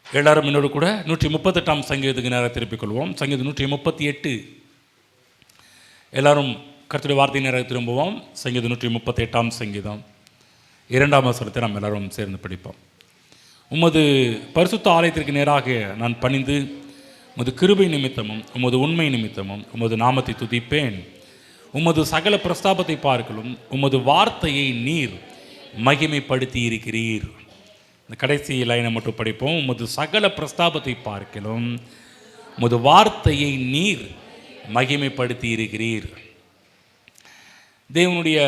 எல்லாரும் என்னோடு கூட 138ஆம் சங்கீதத்துக்கு நேரம் திருப்பிக் கொள்வோம். சங்கீதம் 138. எல்லாரும் கர்த்தருடைய வார்த்தை நேரம் திரும்புவோம். சங்கீதம் 138ஆம் சங்கீதம் 2ஆம் வசனத்தை நாம் எல்லாரும் சேர்ந்து படிப்போம். உமது பரிசுத்த ஆலயத்திற்கு நேராக நான் பணிந்து உமது கிருபை நிமித்தமும் உமது உண்மை நிமித்தமும் உமது நாமத்தை துதிப்பேன். உமது சகல பிரஸ்தாபத்தை பார்க்கலும் உமது வார்த்தையை நீர் மகிமைப்படுத்தி இருக்கிறீர். இந்த கடைசி லைனை மட்டும் படிப்போம். உமது சகல பிரஸ்தாபத்தை பார்க்கலும் உமது வார்த்தையை நீர் மகிமைப்படுத்தி இருக்கிறீர். தேவனுடைய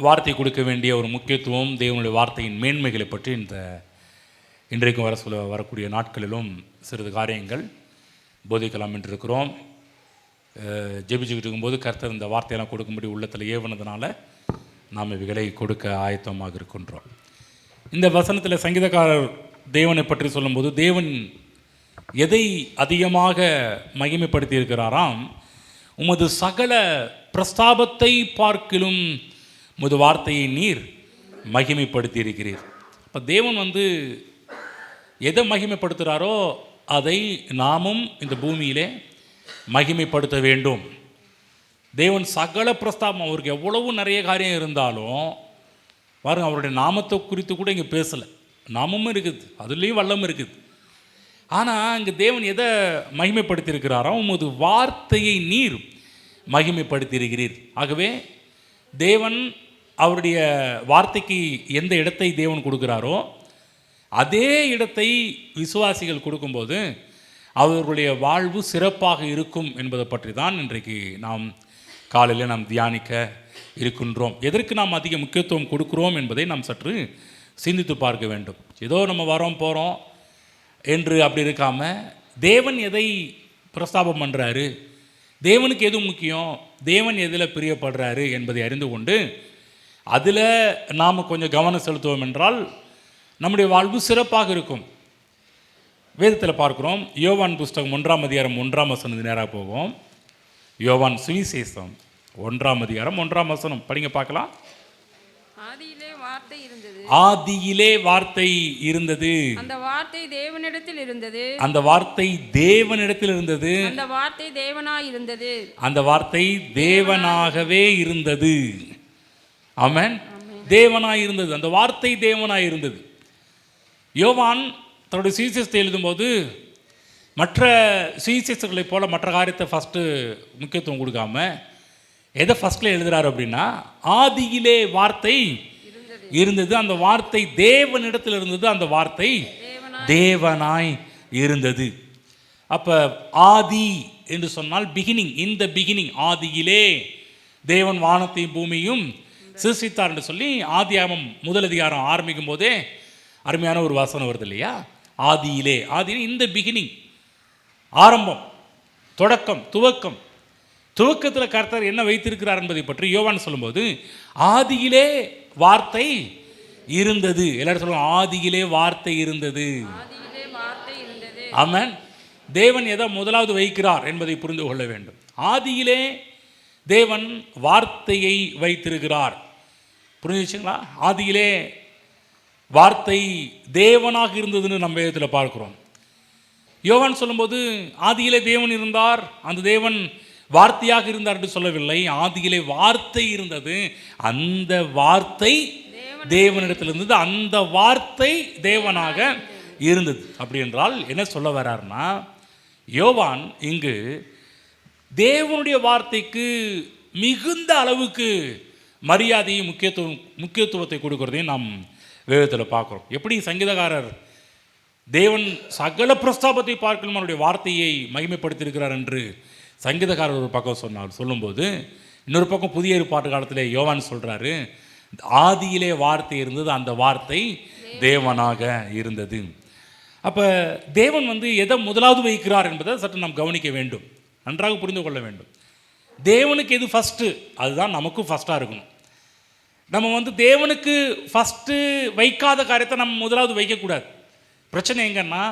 வார்த்தை கொடுக்க வேண்டிய ஒரு முக்கியத்துவம், தேவனுடைய வார்த்தையின் மேன்மைகளை பற்றி இன்றைக்கும் வரக்கூடிய நாட்களிலும் சிறிது காரியங்கள் போதிக்கலாம் என்று இருக்கிறோம். ஜெபிச்சுக்கிட்டு இருக்கும்போது கர்த்தர் இந்த வார்த்தையெல்லாம் கொடுக்கும்படி உள்ளத்தில் ஏவனதுனால நாம் இவைகளை கொடுக்க ஆயத்தமாக இருக்கின்றோம். இந்த வசனத்தில் சங்கீதக்காரர் தேவனை பற்றி சொல்லும்போது தேவன் எதை அதிகமாக மகிமைப்படுத்தி இருக்கிறாராம்? உமது சகல பிரஸ்தாபத்தை பார்க்கிலும் உமது வார்த்தையை நீர் மகிமைப்படுத்தி இருக்கிறீர். இப்போ தேவன் எதை மகிமைப்படுத்துகிறாரோ அதை நாமும் இந்த பூமியிலே மகிமைப்படுத்த வேண்டும். தேவன் சகல பிரஸ்தாபம், அவருக்கு எவ்வளவு நிறைய காரியம் இருந்தாலும் பாருங்க, அவருடைய நாமத்தை குறித்து கூட இங்கே பேசலை. நாமமும் இருக்குது, அதுலேயும் வல்லம் இருக்குது. ஆனால் இங்கே தேவன் எதை மகிமைப்படுத்தியிருக்கிறாரோ உமது வார்த்தையை நீர் மகிமைப்படுத்தியிருக்கிறீர். ஆகவே தேவன் அவருடைய வார்த்தைக்கு எந்த இடத்தை தேவன் கொடுக்குறாரோ அதே இடத்தை விசுவாசிகள் கொடுக்கும்போது அவர்களுடைய வாழ்வு சிறப்பாக இருக்கும் என்பதை பற்றி தான் இன்றைக்கு நாம் காலையில் நாம் தியானிக்க இருக்கின்றோம். எதற்கு நாம் அதிக முக்கியத்துவம் கொடுக்குறோம் என்பதை நாம் சற்று சிந்தித்து பார்க்க வேண்டும். ஏதோ நம்ம வரோம் போகிறோம் என்று அப்படி இருக்காமல் தேவன் எதை பிரஸ்தாபம் பண்ணுறாரு, தேவனுக்கு எது முக்கியம், தேவன் எதில் பிரியப்படுறாரு என்பதை அறிந்து கொண்டு அதில் நாம் கொஞ்சம் கவனம் செலுத்துவோம் என்றால் நம்முடைய வாழ்வு சிறப்பாக இருக்கும். வேதத்தில் பார்க்குறோம். யோவான் புஸ்தகம் 1ஆம் அதிகாரம் 1ஆம் வசனம் நேராக போவோம். யோவான் சுவிசேஷம் 1ஆம் அதிகாரம் 1ஆம் வசனம் படிங்க பார்க்கலாம். ஆதியிலே வார்த்தை இருந்தது, ஆதியிலே வார்த்தை இருந்தது, அந்த வார்த்தை தேவனிடத்தில் இருந்தது, அந்த வார்த்தை தேவனிடத்தில் இருந்தது, அந்த வார்த்தை தேவனாய் இருந்தது, அந்த வார்த்தை தேவனாகவே இருந்தது. ஆமென். தேவனாய் இருந்தது, அந்த வார்த்தை தேவனாய் இருந்தது. யோவான் தன்னுடைய சுவிசேஷத்தை எழுதும்போது மற்ற சுவிசேஷங்களைப் போல மற்ற காரியத்தை ஃபஸ்ட்டு முக்கியத்துவம் கொடுக்காம எதை ஃபஸ்ட்டில் எழுதுகிறார் அப்படின்னா, ஆதியிலே வார்த்தை இருந்தது, அந்த வார்த்தை தேவனிடத்தில் இருந்தது, அந்த வார்த்தை தேவனாய் இருந்தது. அப்போ ஆதி என்று சொன்னால் பிகினிங், இந்த பிகினிங், ஆதியிலே தேவன் வானத்தையும் பூமியும் சிருஷ்டித்தார் என்று சொல்லி ஆதியாகமம் 1 அதிகாரம் ஆரம்பிக்கும் போதே அருமையான ஒரு வசனம் வருது இல்லையா? ஆதியிலே, ஆதியிலே இந்த பிகினிங், ஆரம்பம், தொடக்கம், துவக்கத்தில் கர்த்தர் என்ன வைத்திருக்கிறார் என்பதை பற்றி யோவான் சொல்லும்போது ஆதியிலே வார்த்தை இருந்தது. எல்லாரும் சொல்லுவாங்க, ஆதியிலே வார்த்தை இருந்தது. ஆமென். தேவன் எதை முதலாவது வைக்கிறார் என்பதை புரிந்து கொள்ள வேண்டும். ஆதியிலே தேவன் வார்த்தையை வைத்திருக்கிறார். புரிஞ்சுச்சுங்களா? ஆதியிலே வார்த்தை தேவனாக இருந்ததுன்னு நம்ம வேதத்தில் பார்க்கிறோம். யோவான் சொல்லும்போது ஆதியிலே தேவன் இருந்தார், அந்த தேவன் வார்த்தையாக இருந்தார் என்று சொல்லவில்லை. ஆதியிலே வார்த்தை இருந்தது, அந்த வார்த்தை தேவனிடத்தில் இருந்தது, அந்த வார்த்தை தேவனாக இருந்தது. அப்படி என்றால் என்ன சொல்ல வர்றாருன்னா, யோவான் இங்கு தேவனுடைய வார்த்தைக்கு மிகுந்த அளவுக்கு மரியாதையும் முக்கியத்துவத்தை கொடுக்கிறதையும் நாம் வேதத்தில் பார்க்குறோம். எப்படி சங்கீதக்காரர் தேவன் சகல பிரஸ்தாபத்தை பார்க்கணும் அவருடைய வார்த்தையை மகிமைப்படுத்தியிருக்கிறார் என்று சங்கீதக்காரர் ஒரு பக்கம் சொல்லும்போது, இன்னொரு பக்கம் புதிய ஏற்பாட்டு காலத்தில் யோவான் சொல்கிறாரு, ஆதியிலே வார்த்தை இருந்தது, அந்த வார்த்தை தேவனாக இருந்தது. அப்போ தேவன் எதை முதலாவது வைக்கிறார் என்பதை சற்று நாம் கவனிக்க வேண்டும், நன்றாக புரிந்து கொள்ள வேண்டும். தேவனுக்கு எது ஃபஸ்ட்டு, அதுதான் நமக்கும் ஃபஸ்ட்டாக இருக்கணும். நம்ம தேவனுக்கு ஃபஸ்ட்டு வைக்காத காரியத்தை நம்ம முதலாவது வைக்கக்கூடாது. பிரச்சனை எங்கன்னா,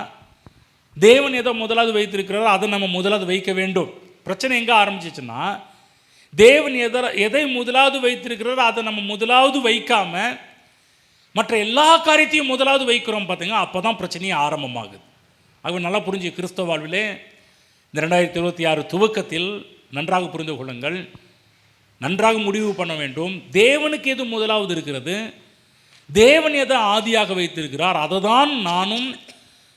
தேவன் எதோ முதலாவது வைத்திருக்கிறாரோ அதை நம்ம முதலாவது வைக்க வேண்டும். பிரச்சனை எங்கே ஆரம்பிச்சிச்சுன்னா, தேவன் எதை முதலாவது வைத்திருக்கிறாரோ அதை நம்ம முதலாவது வைக்காம மற்ற எல்லா காரியத்தையும் முதலாவது வைக்கிறோம் பார்த்தீங்க, அப்போ தான் பிரச்சனையே ஆரம்பமாகுது. ஆகவே நல்லா புரிஞ்சு கிறிஸ்தவ வாழ்விலே இந்த 2026 துவக்கத்தில் நன்றாக புரிந்து கொள்ளுங்கள், நன்றாக முடிவு பண்ண வேண்டும். தேவனுக்கு எது முதலாவது இருக்கிறது, தேவன் எதை ஆதியாக வைத்திருக்கிறார், அதை தான் நானும்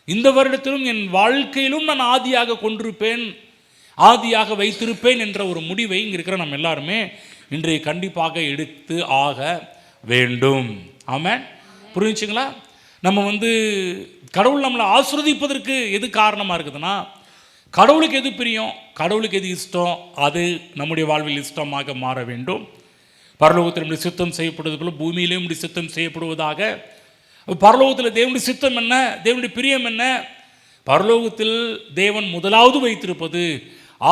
இந்த வருடத்திலும் என் வாழ்க்கையிலும் நான் ஆதியாக கொண்டிருப்பேன், ஆதியாக வைத்திருப்பேன் என்ற ஒரு முடிவை இங்கே இருக்கிற நம்ம எல்லாருமே இன்றைய கண்டிப்பாக எடுத்து ஆக வேண்டும். ஆமென். புரிஞ்சுங்களா? நம்ம கடவுள் நம்மளை ஆசீர்வதிப்பதற்கு எது காரணமாக இருக்குதுன்னா, கடவுளுக்கு எது பிரியம், கடவுளுக்கு எது இஷ்டம், அது நம்முடைய வாழ்வில் இஷ்டமாக மாற வேண்டும். பரலோகத்தில் நம்முடைய சித்தம் செய்யப்படுவது போல பூமியிலே நம்முடைய சித்தம் செய்யப்படுவதாக. பரலோகத்தில் தேவனுடைய சித்தம் என்ன, தேவனுடைய பிரியம் என்ன? பரலோகத்தில் தேவன் முதலாவது வைத்திருப்பது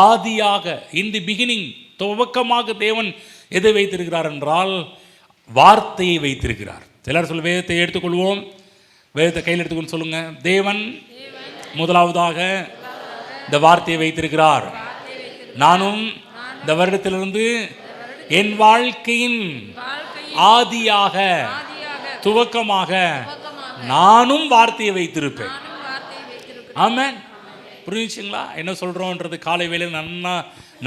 ஆதியாக, இன் தி பிகினிங், துவக்கமாக தேவன் எதை வைத்திருக்கிறார் என்றால் வார்த்தையை வைத்திருக்கிறார். எல்லாரும் சொல்ல, வேதத்தை எடுத்துக்கொள்வோம், வேதத்தை கையில் எடுத்துக்கொண்டு சொல்லுங்க. தேவன் முதலாவதாக இந்த வார்த்தையை வைத்திருக்கிறார். நானும் இந்த வருடத்திலிருந்து என் வாழ்க்கையின் ஆதியாக, துவக்கமாக நானும் வார்த்தையை வைத்திருப்பேன். ஆமென். புரிஞ்சுங்களா என்ன சொல்கிறோன்றது? காலை வேளையில்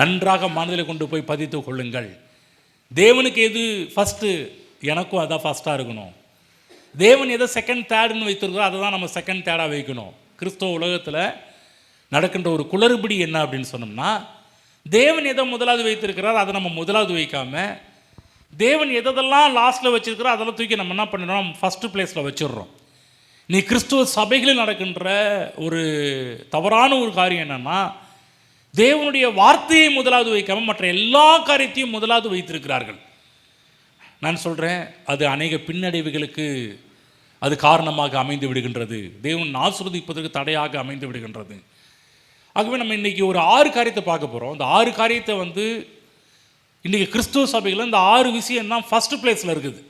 நன்றாக மனதில் கொண்டு போய் பதித்து கொள்ளுங்கள். தேவனுக்கு எது ஃபஸ்ட்டு, எனக்கும் அதான் ஃபஸ்ட்டாக இருக்கணும். தேவன் எதை செகண்ட் தேர்டுன்னு வைத்திருக்கிறோம், அதை தான் நம்ம செகண்ட் தேர்டாக வைக்கணும். கிறிஸ்தவ உலகத்தில் நடக்கின்ற ஒரு குளறுபடி என்ன அப்படின்னு சொன்னோம்னா, தேவன் எதை முதலாவது வைத்திருக்கிறார் அதை நம்ம முதலாவது வைக்காமல், தேவன் எதெல்லாம் லாஸ்ட்டில் வச்சுருக்கிறோம் அதெல்லாம் தூக்கி நம்ம என்ன பண்ணிடுறோம், ஃபஸ்ட்டு பிளேஸில் வச்சிடுறோம். நீ கிறிஸ்துவ சபைகளில் நடக்கின்ற ஒரு தவறான ஒரு காரியம் என்னென்னா, தேவனுடைய வார்த்தையை முதலாவது வைக்காமல் மற்ற எல்லா காரியத்தையும் முதலாவது வைத்திருக்கிறார்கள். நான் சொல்கிறேன், அது அநேக பின்னடைவுகளுக்கு அது காரணமாக அமைந்து விடுகின்றது, தேவன் ஆசீர்வதிப்பதற்கு தடையாக அமைந்து விடுகின்றது. ஆகவே நம்ம இன்றைக்கி ஒரு 6 காரியத்தை பார்க்க போகிறோம். இந்த 6 காரியத்தை இன்றைக்கி கிறிஸ்துவ சபைகளில் இந்த 6 விஷயம்தான் ஃபஸ்ட்டு பிளேஸில் இருக்குது.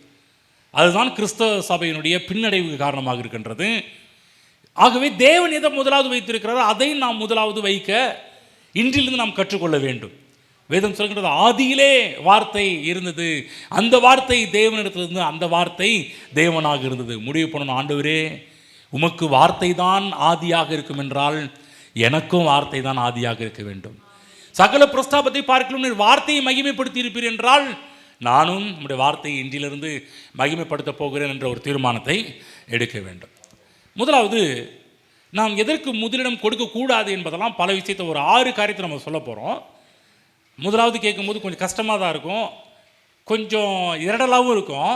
அதுதான் கிறிஸ்தவ சபையினுடைய பின்னடைவுக்கு காரணமாக இருக்கின்றது. ஆகவே தேவன் எதை முதலாவது வைத்திருக்கிறாரோ அதை நாம் முதலாவது வைக்க இன்றிலிருந்து நாம் கற்றுக்கொள்ள வேண்டும். வேதம் சொல்கின்றது, ஆதியிலே வார்த்தை இருந்தது, அந்த வார்த்தை தேவனிடத்திலிருந்து, அந்த வார்த்தை தேவனாக இருந்தது. முடிவு பண்ணணும், ஆண்டவரே உமக்கு வார்த்தை தான் ஆதியாக இருக்கும் என்றால் எனக்கும் வார்த்தை தான் ஆதியாக இருக்க வேண்டும். சகல பிரஸ்தாபத்தை பார்க்கலாம் நீர் வார்த்தையை மகிமைப்படுத்தி இருப்பீர் என்றால் நானும் நம்முடைய வார்த்தையை இன்றிலிருந்து மகிமைப்படுத்த போகிறேன் என்ற ஒரு தீர்மானத்தை எடுக்க வேண்டும். முதலாவது, நாம் எதற்கு முதலிடம் கொடுக்கக்கூடாது என்பதெல்லாம் பல விஷயத்தை ஒரு 6 காரியத்தை நம்ம சொல்ல போகிறோம். முதலாவது கேட்கும்போது கொஞ்சம் கஷ்டமாக தான் இருக்கும், கொஞ்சம் இரடலாகவும் இருக்கும்.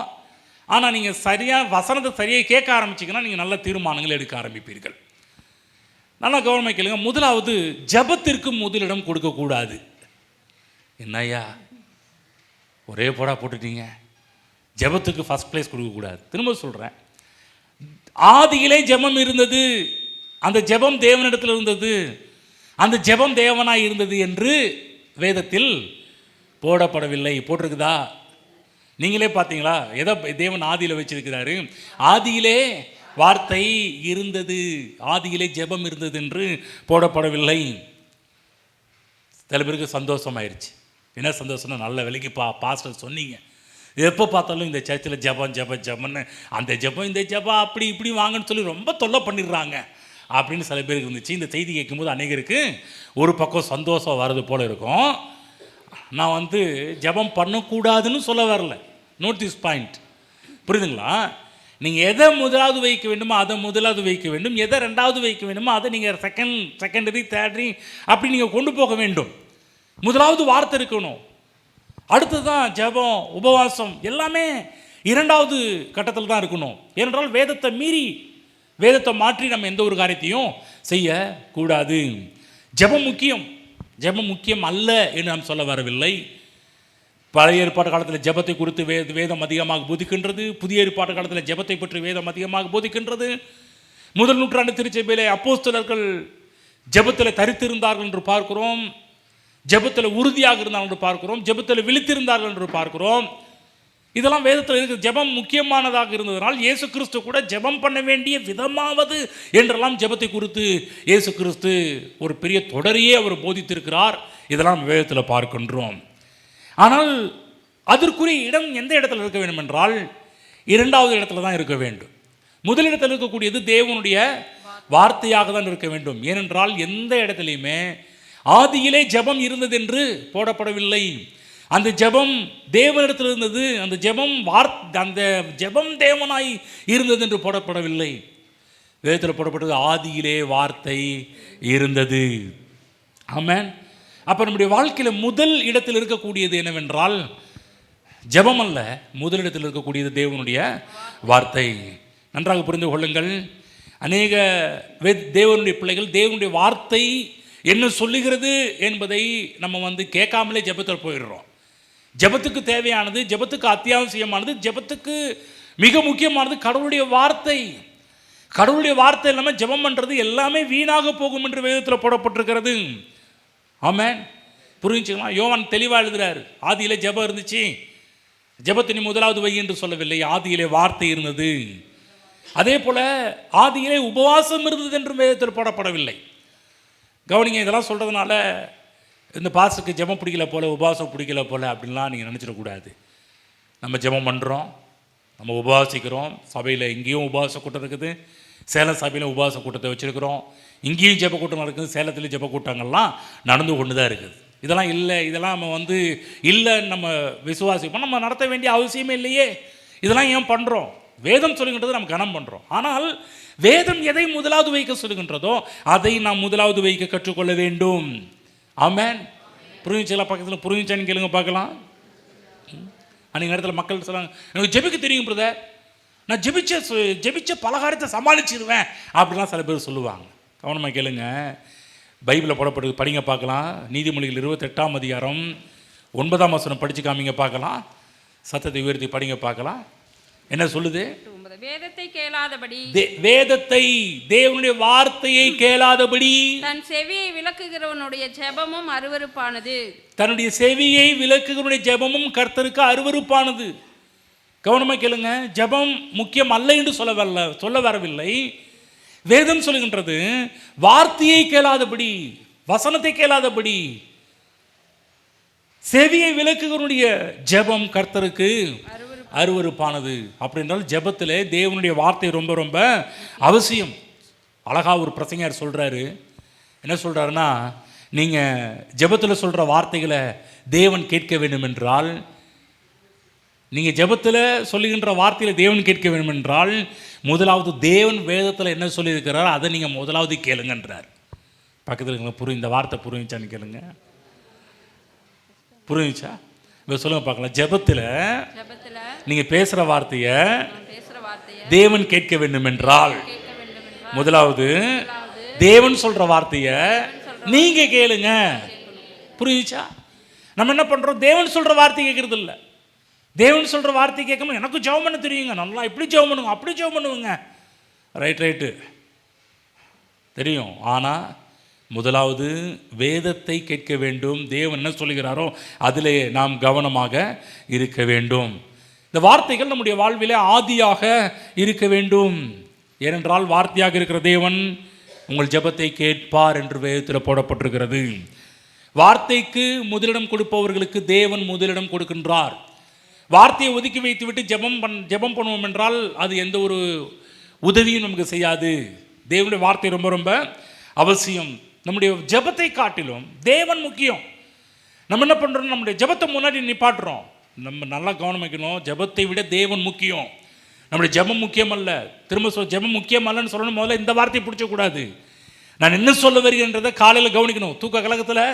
ஆனால் நீங்கள் சரியாக வசனத்தை சரியாக கேட்க ஆரம்பிச்சிங்கன்னா நீங்கள் நல்ல தீர்மானங்கள் எடுக்க ஆரம்பிப்பீர்கள். நல்லா கவனமாக கேளுங்க. முதலாவது, ஜபத்திற்கு முதலிடம் கொடுக்கக்கூடாது. என்னய்யா ஒரே போடா போட்டுட்டீங்க, ஜபத்துக்கு ஃபஸ்ட் பிளேஸ் கொடுக்கக்கூடாது. திரும்ப சொல்கிறேன், ஆதியிலே ஜெபம் இருந்தது, அந்த ஜெபம் தேவனிடத்தில் இருந்தது, அந்த ஜெபம் தேவனாய் இருந்தது என்று வேதத்தில் போடப்படவில்லை. போட்டிருக்குதா? நீங்களே பார்த்தீங்களா? எதை தேவன் ஆதியில் வச்சிருக்கிறாரு? ஆதியிலே வார்த்தை இருந்தது, ஆதியிலே ஜெபம் இருந்தது என்று போடப்படவில்லை. சில பேருக்கு சந்தோஷமாயிருச்சு. என்ன சந்தோஷம்னா, நல்ல விலைக்கு பாஸ்டர் சொன்னீங்க, எப்போ பார்த்தாலும் இந்த சர்ச்சில் ஜெபம்னு, அந்த ஜெபம் இந்த ஜெபம் அப்படி இப்படி வாங்கன்னு சொல்லி ரொம்ப தொல்லை பண்ணிடுறாங்க அப்படின்னு சில பேருக்கு இருந்துச்சு. இந்த செய்தி கேட்கும்போது அநேகருக்கு ஒரு பக்கம் சந்தோஷம் வர்றது போல் இருக்கும். நான் ஜெபம் பண்ணக்கூடாதுன்னு சொல்ல வரல. நோட் திஸ் பாயிண்ட், புரியுதுங்களா? நீங்கள் எதை முதலாவது வைக்க வேண்டுமோ அதை முதலாவது வைக்க வேண்டும், எதை ரெண்டாவது வைக்க வேண்டுமோ அதை நீங்கள் செகண்டரி தேர்டரி அப்படி நீங்கள் கொண்டு போக வேண்டும். முதலாவது வார்த்தை இருக்கணும், அடுத்தது தான் ஜெபம், உபவாசம் எல்லாமே இரண்டாவது கட்டத்தில் தான் இருக்கணும். ஏனென்றால் வேதத்தை மாற்றி நம்ம எந்த ஒரு காரியத்தையும் செய்யக்கூடாது. ஜெபம் முக்கியம், ஜெபம் முக்கியம் அல்ல என்று நாம் சொல்ல வரவில்லை. பழைய ஏற்பாட்டு காலத்தில் ஜெபத்தை குறித்து வேதம் அதிகமாக போதிக்கின்றது. புதிய ஏற்பாட்டு காலத்தில் ஜெபத்தை பற்றி வேதம் அதிகமாக போதிக்கின்றது. முதல் நூற்றாண்டு திருச்சபையிலே அப்போஸ்தலர்கள் ஜெபத்தில் தரித்திருந்தார்கள் என்று பார்க்கிறோம், ஜெபத்தில் உறுதியாக இருந்தார்கள் என்று பார்க்கிறோம், ஜெபத்தில் விழித்திருந்தார்கள் என்று பார்க்கிறோம். இதெல்லாம் வேதத்தில் இருக்குது. ஜெபம் முக்கியமானதாக இருந்ததனால் இயேசு கிறிஸ்து கூட ஜெபம் பண்ண வேண்டிய விதமாவது என்றெல்லாம் ஜெபத்தை குறித்து இயேசு கிறிஸ்து ஒரு பெரிய தொடரையே அவர் போதித்திருக்கிறார். இதெல்லாம் வேதத்தில் பார்க்கின்றோம். ஆனால் அதற்குரிய இடம் எந்த இடத்துல இருக்க வேண்டும் என்றால் இரண்டாவது இடத்துல தான் இருக்க வேண்டும். முதலிடத்தில் இருக்கக்கூடியது தேவனுடைய வார்த்தையாக தான் இருக்க வேண்டும். ஏனென்றால் எந்த இடத்துலையுமே ஆதியிலே ஜெபம் இருந்தது என்று போடப்படவில்லை. அந்த ஜெபம் தேவனிடத்தில் இருந்தது, அந்த ஜெபம் தேவனாய் இருந்தது என்று போடப்படவில்லை. வேதத்தில் போடப்பட்டது ஆதியிலே வார்த்தை இருந்தது. ஆமென். அப்போ நம்முடைய வாழ்க்கையில் முதல் இடத்தில் இருக்கக்கூடியது என்னவென்றால் ஜெபம் அல்ல, முதலிடத்தில் இருக்கக்கூடியது தேவனுடைய வார்த்தை. நன்றாக புரிந்து கொள்ளுங்கள். அநேக தேவனுடைய பிள்ளைகள் தேவனுடைய வார்த்தை என்ன சொல்லுகிறது என்பதை நம்ம கேட்காமலே ஜெபத்தில் போயிடுறோம். ஜெபத்துக்கு தேவையானது, ஜெபத்துக்கு அத்தியாவசியமானது, ஜெபத்துக்கு மிக முக்கியமானது கடவுளுடைய வார்த்தை. கடவுளுடைய வார்த்தை இல்லாமல் ஜெபம் பண்ணுறது எல்லாமே வீணாக போகும் என்று வேதத்தில் போடப்பட்டிருக்கிறது. ஆமென். புரிஞ்சுக்கலாம். யோவான் தெளிவாக எழுதுறாரு, ஆதியிலே ஜெபம் இருந்துச்சு, ஜெபத்தை நீ முதலாவது வை என்று சொல்லவில்லை, ஆதியிலே வார்த்தை இருந்தது. அதே போல ஆதியிலே உபவாசம் இருந்தது என்று வேதத்தில் போடப்படவில்லை. கவனிங்க, இதெல்லாம் சொல்கிறதுனால இந்த பாசுக்கு ஜெபம் பிடிக்கல போல, உபவாசம் பிடிக்கல போல அப்படின்லாம் நீங்கள் நினச்சிடக்கூடாது. நம்ம ஜெபம் பண்ணுறோம், நம்ம உபவாசிக்கிறோம். சபையில் இங்கேயும் உபவாச கூட்டம் இருக்குது, சேலம் சபையில் உபவாச கூட்டத்தை வச்சுருக்கிறோம். இங்கேயும் ஜெப கூட்டம் நடக்குது, சேலத்துலேயும் ஜெப கூட்டங்கள்லாம் நடந்து கொண்டு தான் இருக்குது. இதெல்லாம் இல்லை, இதெல்லாம் நம்ம இல்லைன்னு நம்ம விசுவாசிப்போம். நம்ம நடத்த வேண்டிய அவசியமே இல்லையே. இதெல்லாம் ஏன் பண்ணுறோம்? வேதம் சொல்லுகின்றது நம்ம கனம் பண்ணுறோம். ஆனால் வேதம் எதை முதலாவது வைக்க சொல்லுகின்றதோ அதை நாம் முதலாவது வைக்க கற்றுக்கொள்ள வேண்டும். ஆமென். புரிஞ்சுச்சா? பக்கத்தில் புரிஞ்சான்னு கேளுங்க பார்க்கலாம். அன்றைக்கு நேரத்தில் மக்கள் சொல்லுவாங்க, எனக்கு ஜெபிக்க தெரியும் பிரதர், நான் ஜெபிச்ச பலகாரத்தை சமாளிச்சிருவேன் அப்படிலாம் சில பேர் சொல்லுவாங்க. கவனமாக கேளுங்க. பைபிளில் போடப்படுது, படிங்க பார்க்கலாம். நீதிமொழிகள் 28ஆம் அதிகாரம் 9ஆம் வசனம் படித்து காமிங்க பார்க்கலாம். சத்தத்தை உயர்த்தி படிங்க பார்க்கலாம். என்ன சொல்லுது? வேதத்தை கேளாதபடி, வேதத்தை தேவனுடைய வார்த்தையை கேளாதபடி தன் செவியை விலக்குகிறவனுடைய ஜெபமும் அருவருப்பானது. தன்னுடைய செவியை விலக்குகிறவனுடைய ஜெபமும் கர்த்தருக்கு அருவருப்பானது. கவனமாக கேளுங்க. ஜெபம் முக்கியம் அல்ல என்று சொல்ல வரவில்லை. வேதம் சொல்லுகின்றது வார்த்தையை கேளாதபடி, வசனத்தை கேளாதபடி செவியை விலக்குகிறவனுடைய ஜெபம் கர்த்தருக்கு அருவருப்பானது. அப்படி என்றால் ஜெபத்தில் தேவனுடைய வார்த்தை ரொம்ப ரொம்ப அவசியம். அழகா ஒரு பிரசங்கர் சொல்கிறாரு. என்ன சொல்கிறாருன்னா, நீங்கள் ஜெபத்தில் சொல்கிற வார்த்தைகளை தேவன் கேட்க வேண்டும் என்றால், நீங்கள் ஜெபத்தில் சொல்லுகின்ற வார்த்தையில் தேவன் கேட்க வேண்டும் என்றால் முதலாவது தேவன் வேதத்தில் என்ன சொல்லியிருக்கிறாரோ அதை நீங்கள் முதலாவது கேளுங்கன்றார். பக்கத்தில் இந்த வார்த்தை புரிஞ்சான்னு கேளுங்க. புரிஞ்சுச்சா? இப்போ சொல்லுங்க பார்க்கலாம். ஜெபத்தில் நீங்கள் பேசுகிற வார்த்தையை தேவன் கேட்க வேண்டும் என்றால் முதலாவது தேவன் சொல்கிற வார்த்தையை நீங்கள் கேளுங்க. புரிஞ்சுச்சா? நம்ம என்ன பண்ணுறோம்? தேவன் சொல்கிற வார்த்தை கேட்குறது இல்லை. தேவன் சொல்கிற வார்த்தை கேட்கணும். எனக்கு ஜெபம் பண்ண தெரியுங்க, நல்லா இப்படி ஜெபம் பண்ணுங்க, அப்படி ஜெபம் பண்ணுவோங்க. ரைட்டு தெரியும். ஆனால் முதலாவது வேதத்தை கேட்க வேண்டும். தேவன் என்ன சொல்கிறாரோ அதிலே நாம் கவனமாக இருக்க வேண்டும். இந்த வார்த்தைகள் நம்முடைய வாழ்விலே ஆதியாக இருக்க வேண்டும். ஏனென்றால் வார்த்தையாக இருக்கிற தேவன் உங்கள் ஜெபத்தை கேட்பார் என்று வேதத்தில் போடப்பட்டிருக்கிறது. வார்த்தைக்கு முதலிடம் கொடுப்பவர்களுக்கு தேவன் முதலிடம் கொடுக்கின்றார். வார்த்தையை ஒதுக்கி வைத்துவிட்டு ஜெபம் பண்ணுவோம் என்றால் அது எந்த ஒரு உதவியும் நமக்கு செய்யாது. தேவனுடைய வார்த்தை ரொம்ப ரொம்ப அவசியம். நம்முடைய ஜெபத்தை காட்டிலும் தேவன் முக்கியம். நம்ம என்ன பண்ணுறோம்? நம்முடைய ஜெபத்தை முன்னாடி நிப்பாட்டுறோம். நம்ம நல்லா கவனிக்கணும். ஜெபத்தை விட தேவன் முக்கியம். நம்முடைய ஜெபம் முக்கியம் அல்ல. திரும்ப ஜெபம் முக்கியம் அல்லன்னு சொல்லணும். முதல்ல இந்த வார்த்தையை பிடிச்சக்கூடாது. நான் என்ன சொல்ல வருகிறேன்றதை காலையில் கவனிக்கணும். தூக்க கலக்கத்தில்,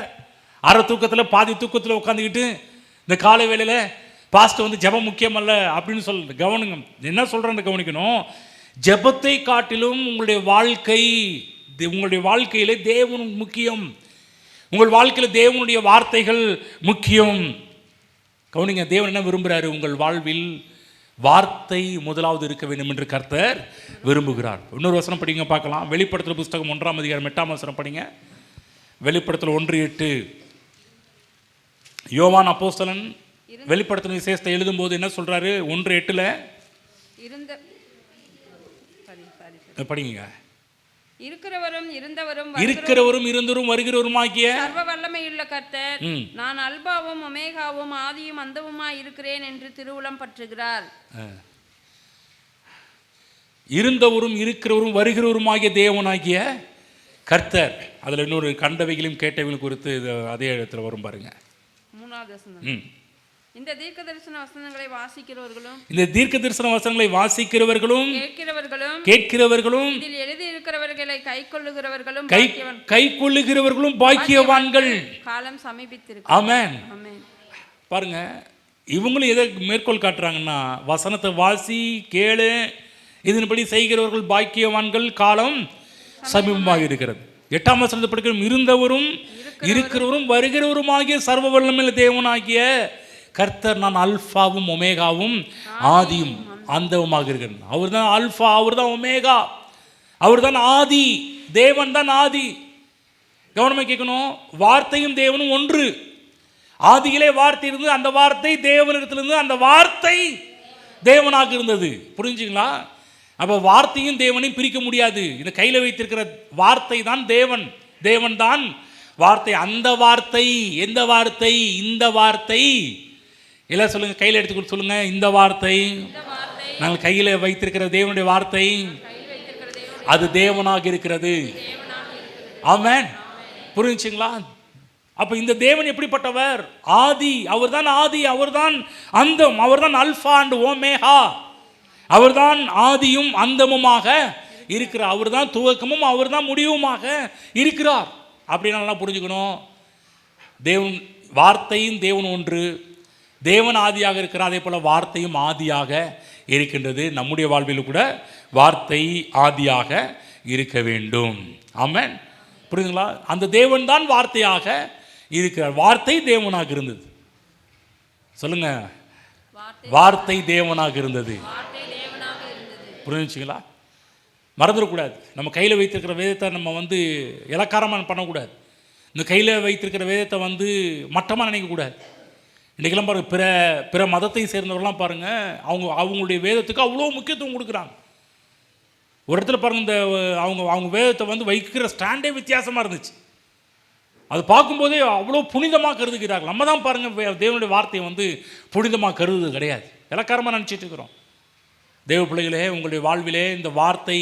அரை தூக்கத்தில், பாதி தூக்கத்தில் உட்காந்துக்கிட்டு இந்த காலை வேளையில் பாஸ்ட் ஜெபம் முக்கியம் அல்ல அப்படின்னு கவனிங்க. என்ன சொல்கிறேன்னு கவனிக்கணும். ஜெபத்தை காட்டிலும் உங்களுடைய வாழ்க்கையிலே தேவன் முக்கியம். உங்கள் வாழ்க்கையில் தேவனுடைய வார்த்தைகள் முக்கியம். கவனிங்க. தேவன் என்ன விரும்புகிறாரு? உங்கள் வாழ்வில் வார்த்தை முதலாவது இருக்க வேண்டும் என்று கர்த்தர் விரும்புகிறார். இன்னொரு வசனம் படிங்க பார்க்கலாம். வெளிப்படுத்தல் புஸ்தகம் 1ஆம் அதிகாரம் 8ஆம் வசனம் படிங்க. வெளிப்படுத்தல் 1:8. யோவான் அப்போஸ்தலன் வெளிப்படுத்தல் விசேஷத்தை எழுதும்போது என்ன சொல்றாரு? 1:8 படிங்க. இருக்கிறவரும் இருந்தவரும் வருகிறவருமாகிய சர்வ வல்லமையுள்ள கர்த்தர், நான் அல்பாவும் ஒமேகாவும் ஆதியும் அந்தவுமாய் இருக்கிறேன் என்று திருவுளம் பற்றுகிறார். இருந்தவரும் இருக்கிறவரும் வருகிறவருமாகிய தேவனாகிய கர்த்தர். அதில் இன்னொரு கண்டவைகளையும் கேட்டவைகளும் குறித்து அதே இடத்துல வரும் பாருங்க. 3வது வசனம். இந்த தீர்க்க தரிசன வசனங்களை வாசிக்கிறவர்களும் கேட்கிறவர்களும் இதில் எழுதி இருக்கிறவர்களை கைக்கொள்ளுகிறவர்களும் பாக்கியவான்கள். காலம் சமீபித்திருக்கு. ஆமென். பாருங்க, இவங்களும் எதை மேற்கோள் காட்டுறாங்கன்னா, வசனத்தை வாசி கேளு, இதன்படி செய்கிறவர்கள் பாக்கியவான்கள், காலம் சமீபமாக இருக்கிறது. 8ஆம் வசனத்தை படிக்கிறோம். இருந்தவரும் இருக்கிறவரும் வருகிறவருமாகிய சர்வ வல்லமையுள்ள தேவனாகிய கர்த்தர், நான் அல்பாவும் ஒமேகாவும் ஆதியும் அந்தவுமாக இருக்கிறேன். அவர் தான் அல்பா, அவர் தான் ஒமேகா, அவர் தான் ஆதி. தேவன் தான் ஆதி. கவனமாக கேட்கணும், வார்த்தையும் தேவனும் ஒன்று. ஆதியிலே வார்த்தை இருந்தது, அந்த வார்த்தை தேவனிடத்திலிருந்து, அந்த வார்த்தை தேவனாக இருந்தது. புரிஞ்சுங்களா? அப்போ வார்த்தையும் தேவனையும் பிரிக்க முடியாது. இந்த கையில் வைத்திருக்கிற வார்த்தை தான் தேவன், தேவன் தான் வார்த்தை. அந்த வார்த்தை எந்த வார்த்தை? இந்த வார்த்தை. எல்லாம் சொல்லுங்க, கையில் எடுத்துக்கிட்டு சொல்லுங்க, இந்த வார்த்தை. நாங்கள் கையில் வைத்திருக்கிற தேவனுடைய வார்த்தை அது தேவனாக இருக்கிறது. ஆமென். புரிஞ்சுங்களா? அப்போ இந்த தேவன் எப்படிப்பட்டவர்? ஆதி, அவர் தான் ஆதி, அவர் தான் அந்தம், அவர் தான் அல்பா அண்ட் ஓமேகா, அவர் தான் ஆதியும் அந்தமுமாக இருக்கிறார். அவர் தான் துவக்கமும் அவர் தான் முடிவுமாக இருக்கிறார். அப்படின்னு நல்லா புரிஞ்சுக்கணும். தேவன் வார்த்தையும் தேவன் ஒன்று. தேவன் ஆதியாக இருக்கிறார், அதே போல் வார்த்தையும் ஆதியாக இருக்கின்றது. நம்முடைய வாழ்வில் கூட வார்த்தை ஆதியாக இருக்க வேண்டும். ஆமென். புரியுதுங்களா? அந்த தேவன் தான் வார்த்தையாக இருக்கிறார். வார்த்தை தேவனாக இருந்தது. சொல்லுங்க, வார்த்தை தேவனாக இருந்தது. புரிஞ்சுங்களா? மறந்துடக்கூடாது. நம்ம கையில் வைத்திருக்கிற வேதத்தை நம்ம இலக்காரமாக பண்ணக்கூடாது. இந்த கையில் வைத்திருக்கிற வேதத்தை மட்டமாக நினைக்கக்கூடாது. இன்றைக்கெல்லாம் பாருங்கள், பிற மதத்தை சேர்ந்தவர்கள்லாம் பாருங்கள், அவங்களுடைய வேதத்துக்கு அவ்வளோ முக்கியத்துவம் கொடுக்குறாங்க. ஒரு இடத்துல பாருங்கள், இந்த அவங்க வேதத்தை வைக்கிற ஸ்டாண்டே வித்தியாசமாக இருந்துச்சு. அது பார்க்கும்போதே அவ்வளோ புனிதமாக கருதுகிறார்கள். நம்ம தான் பாருங்கள், தேவனுடைய வார்த்தையை புனிதமாக கருதுறது கிடையாது, இலக்காரமாக நினச்சிட்டு இருக்கிறோம். தேவ பிள்ளைகளே, உங்களுடைய வாழ்விலே இந்த வார்த்தை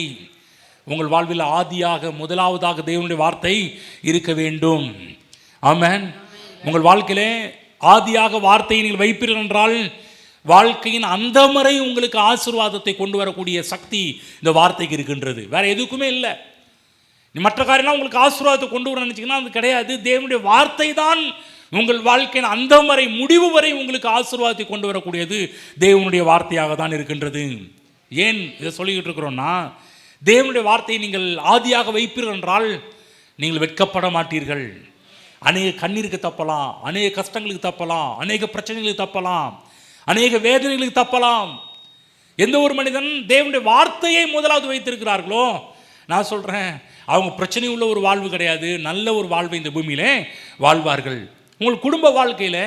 உங்கள் வாழ்வில் ஆதியாக முதலாவதாக தேவனுடைய வார்த்தை இருக்க வேண்டும். ஆமென். உங்கள் வாழ்க்கையிலே ஆதியாக வார்த்தையை நீங்கள் வைப்பீர்கள் என்றால் வாழ்க்கையின் அந்த முறை உங்களுக்கு ஆசீர்வாதத்தை கொண்டு வரக்கூடிய சக்தி இந்த வார்த்தைக்கு இருக்கின்றது. வேற எதுக்குமே இல்லை. மற்ற காரியம்லாம் உங்களுக்கு ஆசீர்வாதத்தை கொண்டு வர நினச்சிங்கன்னா அது கிடையாது. தேவனுடைய வார்த்தை தான் உங்கள் வாழ்க்கையின் அந்த வரை முடிவு வரை உங்களுக்கு ஆசீர்வாதத்தை கொண்டு வரக்கூடியது தேவனுடைய வார்த்தையாக தான் இருக்கின்றது. ஏன் இதை சொல்லிக்கிட்டு இருக்கிறோன்னா, தேவனுடைய வார்த்தையை நீங்கள் ஆதியாக வைப்பீர்கள் என்றால் நீங்கள் வெட்கப்பட மாட்டீர்கள். அநேக கண்ணீருக்கு தப்பலாம், அநேக கஷ்டங்களுக்கு தப்பலாம், அநேக பிரச்சனைகளுக்கு தப்பலாம், அநேக வேதனைகளுக்கு தப்பலாம். எந்த ஒரு மனிதன் தேவனுடைய வார்த்தையை முதலாவது வைத்திருக்கிறார்களோ, நான் சொல்கிறேன், அவங்க பிரச்சனை உள்ள ஒரு வாழ்வு கிடையாது, நல்ல ஒரு வாழ்வை இந்த பூமியிலே வாழ்வார்கள். உங்கள் குடும்ப வாழ்க்கையில்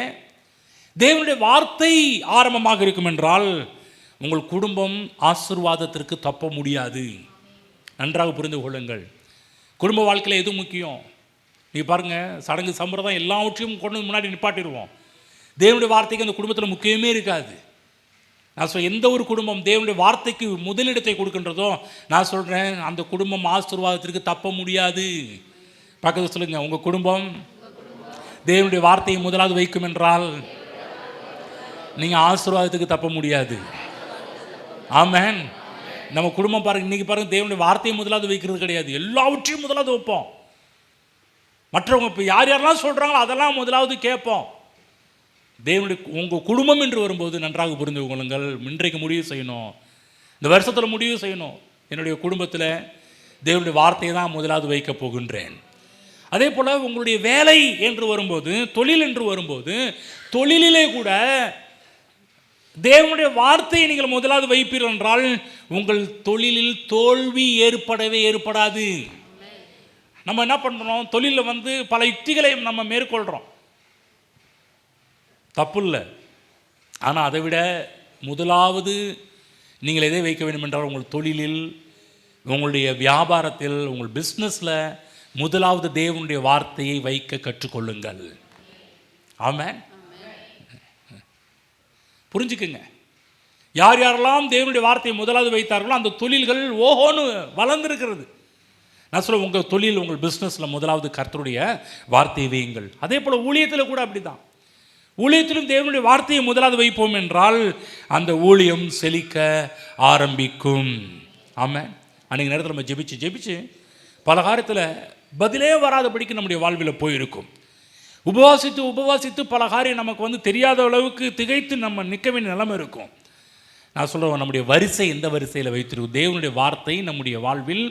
தேவனுடைய வார்த்தை ஆரம்பமாக இருக்கும் என்றால் உங்கள் குடும்பம் ஆசீர்வாதத்திற்கு தப்ப முடியாது. நன்றாக புரிந்து கொள்ளுங்கள். குடும்ப வாழ்க்கையில் எது முக்கியம்? நீ பாருங்கள், சடங்கு சம்பிரதாயம் எல்லாவற்றையும் கொண்டு முன்னாடி நிப்பாட்டிடுவோம். தேவனுடைய வார்த்தைக்கு அந்த குடும்பத்தில் முக்கியமே இருக்காது. நான் எந்த ஒரு குடும்பம் தேவனுடைய வார்த்தைக்கு முதலிடத்தை கொடுக்கின்றதோ, நான் சொல்கிறேன், அந்த குடும்பம் ஆசீர்வாதத்திற்கு தப்ப முடியாது. பக்கத்தில் சொல்லுங்கள், உங்கள் குடும்பம் தேவனுடைய வார்த்தையை முதலாவது வைக்கும் என்றால் நீங்கள் ஆசீர்வாதத்துக்கு தப்ப முடியாது. ஆமென். நம்ம குடும்பம் பாருங்கள், இன்றைக்கி பாருங்கள், தேவனுடைய வார்த்தையை முதலாவது வைக்கிறது கிடையாது, எல்லாவற்றையும் முதலாவது வைப்போம். மற்றவங்க இப்போ யார் யாரெல்லாம் சொல்கிறாங்களோ அதெல்லாம் முதலாவது கேட்போம். தேவனுடைய உங்கள் குடும்பம் என்று வரும்போது நன்றாக புரிந்து கொள்ளுங்கள். இன்றைக்கு முடிவு செய்யணும், இந்த வருஷத்தில் முடிவு செய்யணும், என்னுடைய குடும்பத்தில் தேவனுடைய வார்த்தையை தான் முதலாவது வைக்கப் போகின்றேன். அதே போல் உங்களுடைய வேலை என்று வரும்போது, தொழில் என்று வரும்போது, தொழிலிலே கூட தேவனுடைய வார்த்தையை நீங்கள் முதலாவது வைப்பீர்கள் என்றால் உங்கள் தொழிலில் தோல்வி ஏற்படவே ஏற்படாது. நம்ம என்ன பண்ணுறோம், தொழிலில் பல யுக்திகளை நம்ம மேற்கொள்கிறோம், தப்பு இல்லை. ஆனால் அதை விட முதலாவது நீங்கள் எதை வைக்க வேண்டும் என்றால் உங்கள் தொழிலில், உங்களுடைய வியாபாரத்தில், உங்கள் பிஸ்னஸில் முதலாவது தேவனுடைய வார்த்தையை வைக்க கற்றுக்கொள்ளுங்கள். ஆமென். புரிஞ்சுக்குங்க. யார் யாரெல்லாம் தேவனுடைய வார்த்தையை முதலாவது வைத்தார்களோ அந்த தொழில்கள் ஓஹோன்னு வளர்ந்துருக்கிறது. நான் சொல்ல, உங்கள் தொழில், உங்கள் பிஸ்னஸில் முதலாவது கர்த்தருடைய வார்த்தையை வையுங்கள். அதே போல் ஊழியத்தில் கூட அப்படி தான். ஊழியத்திலும் தேவனுடைய வார்த்தையை முதலாவது வைப்போம் என்றால் அந்த ஊழியம் செழிக்க ஆரம்பிக்கும். ஆமாம். அன்றைக்கி நேரத்தில் நம்ம ஜெபிச்சு பல காரியத்தில் பதிலே வராதபடிக்கு நம்முடைய வாழ்வில் போயிருக்கும். உபவாசித்து பல காரியம் நமக்கு தெரியாத அளவுக்கு திகைத்து நம்ம நிற்க வேண்டிய நிலைமை இருக்கும். நான் சொல்கிறேன், நம்முடைய வரிசை எந்த வரிசையில் வைத்திருக்கும்? தேவனுடைய வார்த்தை நம்முடைய வாழ்வில்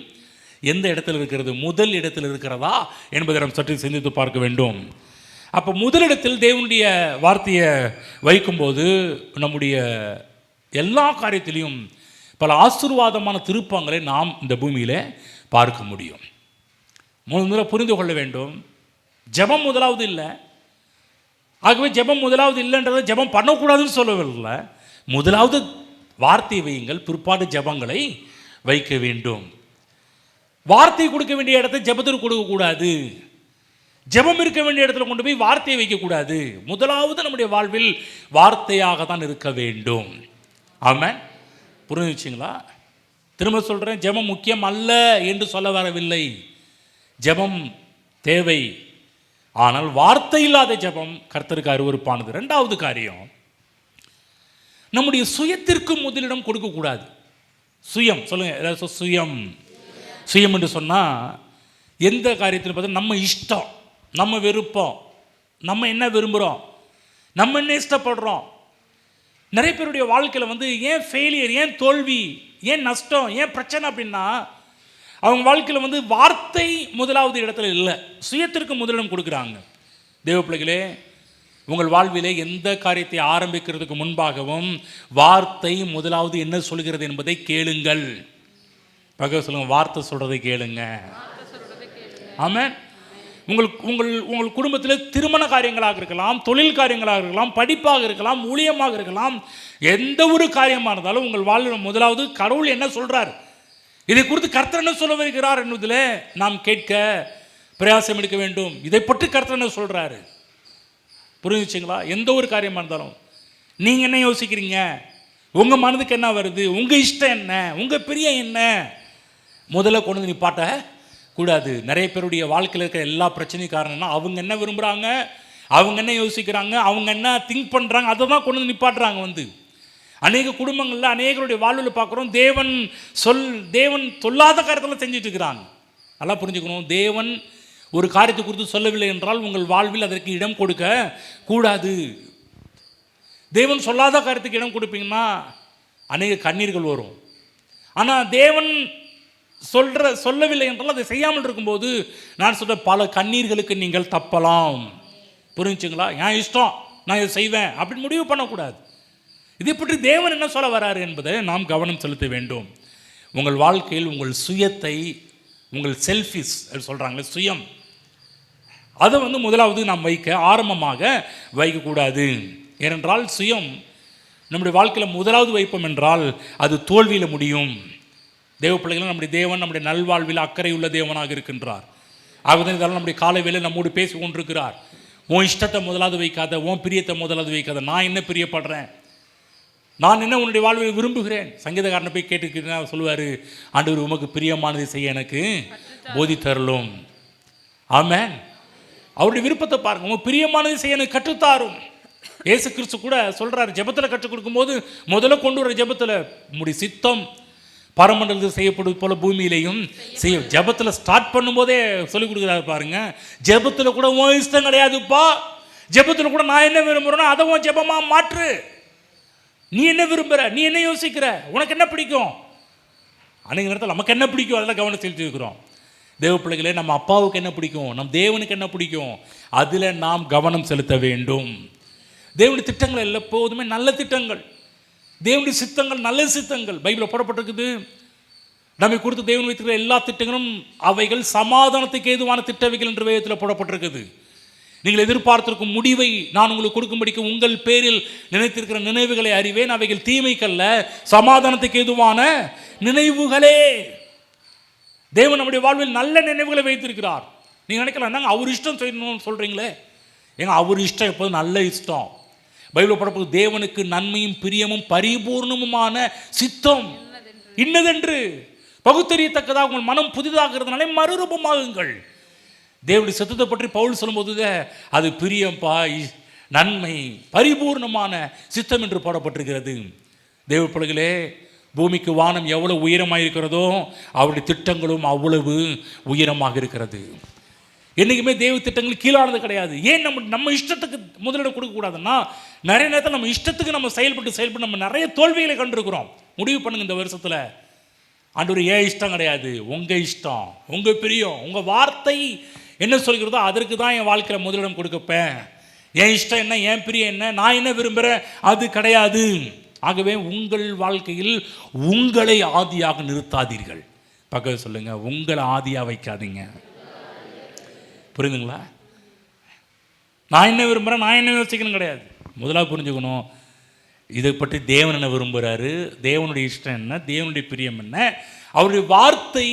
எந்த இடத்துல இருக்கிறது? முதல் இடத்தில் இருக்கிறதா என்பதை நாம் சற்று சிந்தித்து பார்க்க வேண்டும். அப்போ முதலிடத்தில் தேவனுடைய வார்த்தையை வைக்கும்போது நம்முடைய எல்லா காரியத்திலையும் பல ஆசீர்வாதமான திருப்பங்களை நாம் இந்த பூமியில் பார்க்க முடியும். முதல்ல புரிந்து கொள்ள வேண்டும், ஜெபம் முதலாவது இல்லை. ஆகவே ஜெபம் முதலாவது இல்லைன்றதை ஜெபம் பண்ணக்கூடாதுன்னு சொல்லவில்லை. முதலாவது வார்த்தையை வையுங்கள், பிற்பாடு ஜெபங்களை வைக்க வேண்டும். வார்த்தை கொடுக்க வேண்டிய இடத்தை ஜெபத்திற்கு கொடுக்கக்கூடாது. ஜெபம் இருக்க வேண்டிய இடத்துல கொண்டு போய் வார்த்தையை வைக்கக்கூடாது. முதலாவது நம்முடைய வாழ்வில் வார்த்தையாக தான் இருக்க வேண்டும். ஆமாம், புரிஞ்சுச்சிங்களா? திரும்ப சொல்கிறேன், ஜெபம் முக்கியம் அல்ல என்று சொல்ல வரவில்லை. ஜெபம் தேவை, ஆனால் வார்த்தை இல்லாத ஜெபம் கர்த்தருக்கு அருவருப்பானது. ரெண்டாவது காரியம், நம்முடைய சுயத்திற்கு முதலிடம் கொடுக்கக்கூடாது. சுயம் சொல்லுங்க, சுயம் என்று சொன்னால் எந்த காரியத்தில் பார்த்தா நம்ம இஷ்டம், நம்ம விருப்பம், நம்ம என்ன விரும்புகிறோம், நம்ம என்ன இஷ்டப்படுறோம். நிறைய பேருடைய வாழ்க்கையில் ஏன் ஃபெயிலியர், ஏன் தோல்வி, ஏன் நஷ்டம், ஏன் பிரச்சனை அப்படின்னா அவங்க வாழ்க்கையில் வார்த்தை முதலாவது இடத்துல இல்லை, சுயத்திற்கு முதலிடம் கொடுக்குறாங்க. தேவ பிள்ளைகளே, உங்கள் வாழ்விலே எந்த காரியத்தை ஆரம்பிக்கிறதுக்கு முன்பாகவும் வார்த்தை முதலாவது என்ன சொல்கிறது என்பதை கேளுங்கள். பகவத் சொல்லுங்க, வார்த்தை சொல்கிறதை கேளுங்க. ஆமாம். உங்கள் குடும்பத்தில் திருமண காரியங்களாக இருக்கலாம், தொழில் காரியங்களாக இருக்கலாம், படிப்பாக இருக்கலாம், ஊழியமாக இருக்கலாம், எந்த ஒரு காரியமாக இருந்தாலும் உங்கள் வாழ்வில் முதலாவது கடவுள் என்ன சொல்கிறார், இதை குறித்து கர்த்தர் என்ன சொல்ல வருகிறார் என்பதில் நாம் கேட்க பிரயாசம் எடுக்க வேண்டும். இதை பற்றி கர்த்தர் என்ன சொல்கிறாரு, புரிஞ்சுச்சிங்களா? எந்த ஒரு காரியமாக இருந்தாலும் நீங்கள் என்ன யோசிக்கிறீங்க, உங்கள் மனதுக்கு என்ன வருது, உங்கள் இஷ்டம் என்ன, உங்கள் பிரியம் என்ன, முதல்ல கொண்டு நிப்பாட்ட கூடாது. நிறைய பேருடைய வாழ்க்கையில் இருக்கிற எல்லா பிரச்சனையும் காரணம்னா அவங்க என்ன விரும்புகிறாங்க, அவங்க என்ன யோசிக்கிறாங்க, அவங்க என்ன திங்க் பண்ணுறாங்க, அதை தான் கொண்டு நிப்பாட்டுறாங்க. அநேக குடும்பங்களில் அநேகருடைய வாழ்வில் பார்க்குறோம், தேவன் சொல்லாத காரியத்தில் செஞ்சுட்டு இருக்கிறாங்க. நல்லா புரிஞ்சுக்கணும், தேவன் ஒரு காரியத்தை குறித்து சொல்லவில்லை என்றால் உங்கள் வாழ்வில் அதற்கு இடம் கொடுக்க கூடாது. தேவன் சொல்லாத காரியத்துக்கு இடம் கொடுப்பீங்கன்னா அநேக கண்ணீர்கள் வரும். ஆனால் தேவன் சொல்லவில்லை என்றால் அதை செய்யாமல் இருக்கும்போது நான் சொல்ற பல கண்ணீர்களுக்கு நீங்கள் தப்பலாம். புரிஞ்சுங்களா? என் இஷ்டம், நான் இதை செய்வேன் அப்படின்னு முடிவு பண்ணக்கூடாது. இதை பற்றி தேவன் என்ன சொல்ல வராரு என்பதை நாம் கவனம் செலுத்த வேண்டும். உங்கள் வாழ்க்கையில் உங்கள் சுயத்தை, உங்கள் செல்ஃபிஸ் சொல்கிறாங்களே சுயம், அதை முதலாவது நாம் ஆரம்பமாக வைக்கக்கூடாது. ஏனென்றால் சுயம் நம்முடைய வாழ்க்கையில் முதலாவது வைப்போம் என்றால் அது தோல்வியில் முடியும். தேவ பிள்ளைகள், நம்முடைய தேவன் நம்முடைய நல்வாழ்வில் அக்கறை உள்ள தேவனாக இருக்கின்றார். ஆகவே இதெல்லாம் நம்முடைய காலை வேளை நம்மோடு பேசி கொண்டிருக்கிறார். உன் இஷ்டத்தை முதலாவது வைக்காத, உன் பிரியத்தை முதலாவது வைக்காத, நான் என்ன பிரியப்படுறேன், நான் என்ன உன்னுடைய வாழ்வை விரும்புகிறேன். சங்கீதக்காரனை போய் கேட்டுக்கிட்டேன், சொல்லுவார், ஆண்டவர் உமக்கு பிரியமானதை செய்ய எனக்கு போதித்தரலும். ஆமென். அவருடைய விருப்பத்தை பாருங்க, உங்க பிரியமானதை செய்ய எனக்கு கற்றுத்தாரும். இயேசு கிறிஸ்து கூட சொல்றாரு, ஜெபத்தில் கற்றுக் கொடுக்கும்போது முதல்ல கொண்டு வர ஜெபத்தில் உம்முடைய சித்தம் பரமண்டலத்தில் செய்யப்படுவது போல பூமியிலையும் செய்ய. ஜெபத்தில் ஸ்டார்ட் பண்ணும்போதே சொல்லிக் கொடுக்குறாரு பாருங்க. ஜெபத்தில் கூட உன் இஷ்டம் கிடையாதுப்பா, ஜெபத்தில் கூட நான் என்ன விரும்புகிறேனோ அதை உன் ஜெபமாக மாற்று. நீ என்ன விரும்புகிற, நீ என்ன யோசிக்கிற, உனக்கு என்ன பிடிக்கும், அன்றைக்கு நேரத்தில் நமக்கு என்ன பிடிக்கும் அதெல்லாம் கவனம் செலுத்தி இருக்கிறோம். தேவ பிள்ளைகளே, நம்ம அப்பாவுக்கு என்ன பிடிக்கும், நம் தேவனுக்கு என்ன பிடிக்கும், அதில் நாம் கவனம் செலுத்த வேண்டும். தேவனுடைய திட்டங்கள் எல்லாம் எப்போதுமே நல்ல திட்டங்கள், தேவனுடைய சித்தங்கள் நல்ல சித்தங்கள் பைபிளில் போடப்பட்டிருக்குது. நம்மை குறித்து தேவன் வைத்திருக்கிற எல்லா திட்டங்களும் அவைகள் சமாதானத்துக்கு ஏதுவான திட்டவைகள் என்று வேதத்தில் போடப்பட்டிருக்குது. நீங்கள் எதிர்பார்த்திருக்கும் முடிவை நான் உங்களுக்கு கொடுக்கும்படிக்கு உங்கள் பேரில் நினைத்திருக்கிற நினைவுகளை அறிவேன், அவைகள் தீமைக்கல்ல சமாதானத்துக்கு ஏதுவான நினைவுகளே. தேவன் நம்முடைய வாழ்வில் நல்ல நினைவுகளை வைத்திருக்கிறார். நீங்கள் நினைக்கலாம், நாங்கள் அவர் இஷ்டம் செய்யணும்னு சொல்கிறீங்களே. ஏங்க, அவர் இஷ்டம் எப்போதும் நல்ல இஷ்டம். பைபிள் படப்பு தேவனுக்கு நன்மையும் பிரியமும் பரிபூர்ணமுமான சித்தம் இன்னதென்று பகுத்தறியத்தக்கதாக உங்கள் மனம் புதிதாகிறதுனாலே மறுரூபமாகுங்கள். தேவனுடைய சித்தத்தை பற்றி பவுல் சொல்லும்போது அது பிரியம்பா, நன்மை, பரிபூர்ணமான சித்தம் என்று போடப்பட்டிருக்கிறது. தேவ பிள்ளைகளே, பூமிக்கு வானம் எவ்வளவு உயரமாக இருக்கிறதோ அவருடைய திட்டங்களும் அவ்வளவு உயரமாக இருக்கிறது. என்றைக்குமே தேவ திட்டங்கள் கீழானது கிடையாது. ஏன் நம்ம இஷ்டத்துக்கு முதலிடம் கொடுக்கக்கூடாதுன்னா, நிறைய நேரத்தில் நம்ம இஷ்டத்துக்கு நம்ம செயல்பட்டு நம்ம நிறைய தோல்விகளை கண்டிருக்கிறோம். முடிவு பண்ணுங்க, இந்த வருஷத்தில் ஆண்டவரே ஏன் இஷ்டம் கிடையாது, உங்கள் இஷ்டம், உங்கள் பிரியம், உங்கள் வார்த்தை என்ன சொல்கிறதோ அதற்கு தான் என் வாழ்க்கையில் முதலிடம் கொடுக்கப்பேன். என் இஷ்டம் என்ன, என் பிரியம் என்ன, நான் என்ன விரும்புகிறேன் அது கிடையாது. ஆகவே உங்கள் வாழ்க்கையில் உங்களை ஆதியாக நிறுத்தாதீர்கள். பக்கத்தில் சொல்லுங்க, உங்களை ஆதியாக வைக்காதீங்க. புரியுதுங்களா? நான் என்ன விரும்புகிறேன், நான் என்ன யோசிக்கணும் கிடையாது. முதலாக புரிஞ்சுக்கணும், இதை பற்றி தேவன் என்ன விரும்புகிறாரு, தேவனுடைய இஷ்டம் என்ன, தேவனுடைய பிரியம் என்ன, அவருடைய வார்த்தை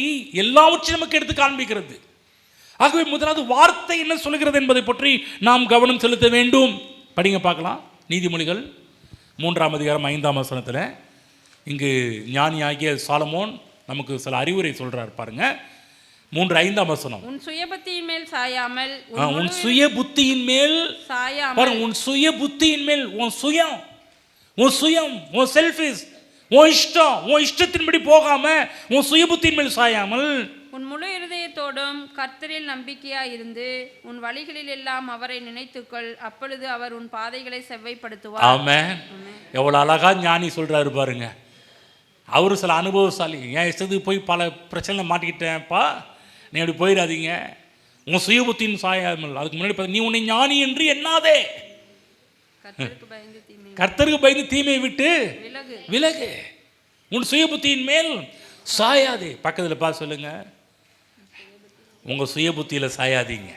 எல்லாவற்றையும் நமக்கு எடுத்து காண்பிக்கிறது. ஆகவே முதலாவது வார்த்தை என்ன சொல்கிறது என்பதை பற்றி நாம் கவனம் செலுத்த வேண்டும். படிங்க பார்க்கலாம். நீதிமொழிகள் 3ஆம் அதிகாரம் 5ஆம் வசனத்தில் இங்கு ஞானியாகிய சாலமோன் நமக்கு சில அறிவுரை சொல்றார் பாருங்க. 3:5ஆம் வசனம். உன் சுய புத்தியின் மேல் சாயாமல், உன் சுய புத்தியின் மேல் சாயாமல் பாருங்க, உன் சுய புத்தியின் மேல், உன் சுயம், உன் செல்ஃபிஷ், உன் இஷ்டம், உன் இஷ்டத்தின்படி போகாம உன் சுய புத்தியின் மேல் சாயாமல் உன் முழு இருதயத்தோடும் கர்த்தரில் நம்பிக்கையா இருந்து உன் வழிகளில் எல்லாம் அவரை நினைத்துக்கொள், அப்பொழுது அவர் உன் பாதைகளை செவ்வைப்படுத்துவார். ஆமென். எவ்வளவு அழகா ஞானி சொல்றாரு பாருங்க. அவரு சில அனுபவசாலி. என் இஷ்டத்துக்கு போய் பல பிரச்சனை மாட்டிக்கிட்டேன்ப்பா, நீ அப்படி போயிடாதீங்க, உன் சுய புத்தியின் சாயாமல். அதுக்கு முன்னாடி நீ உன்னை ஞானி என்று எண்ணாதே, கர்த்தருக்கு பயந்து தீமையை விட்டு விலகு, உன் சுய புத்தியின் மேல் சாயாதே. பக்கத்தில் பார்த்து சொல்லுங்க, உங்க சுய புத்தியில் சாயாதீங்க.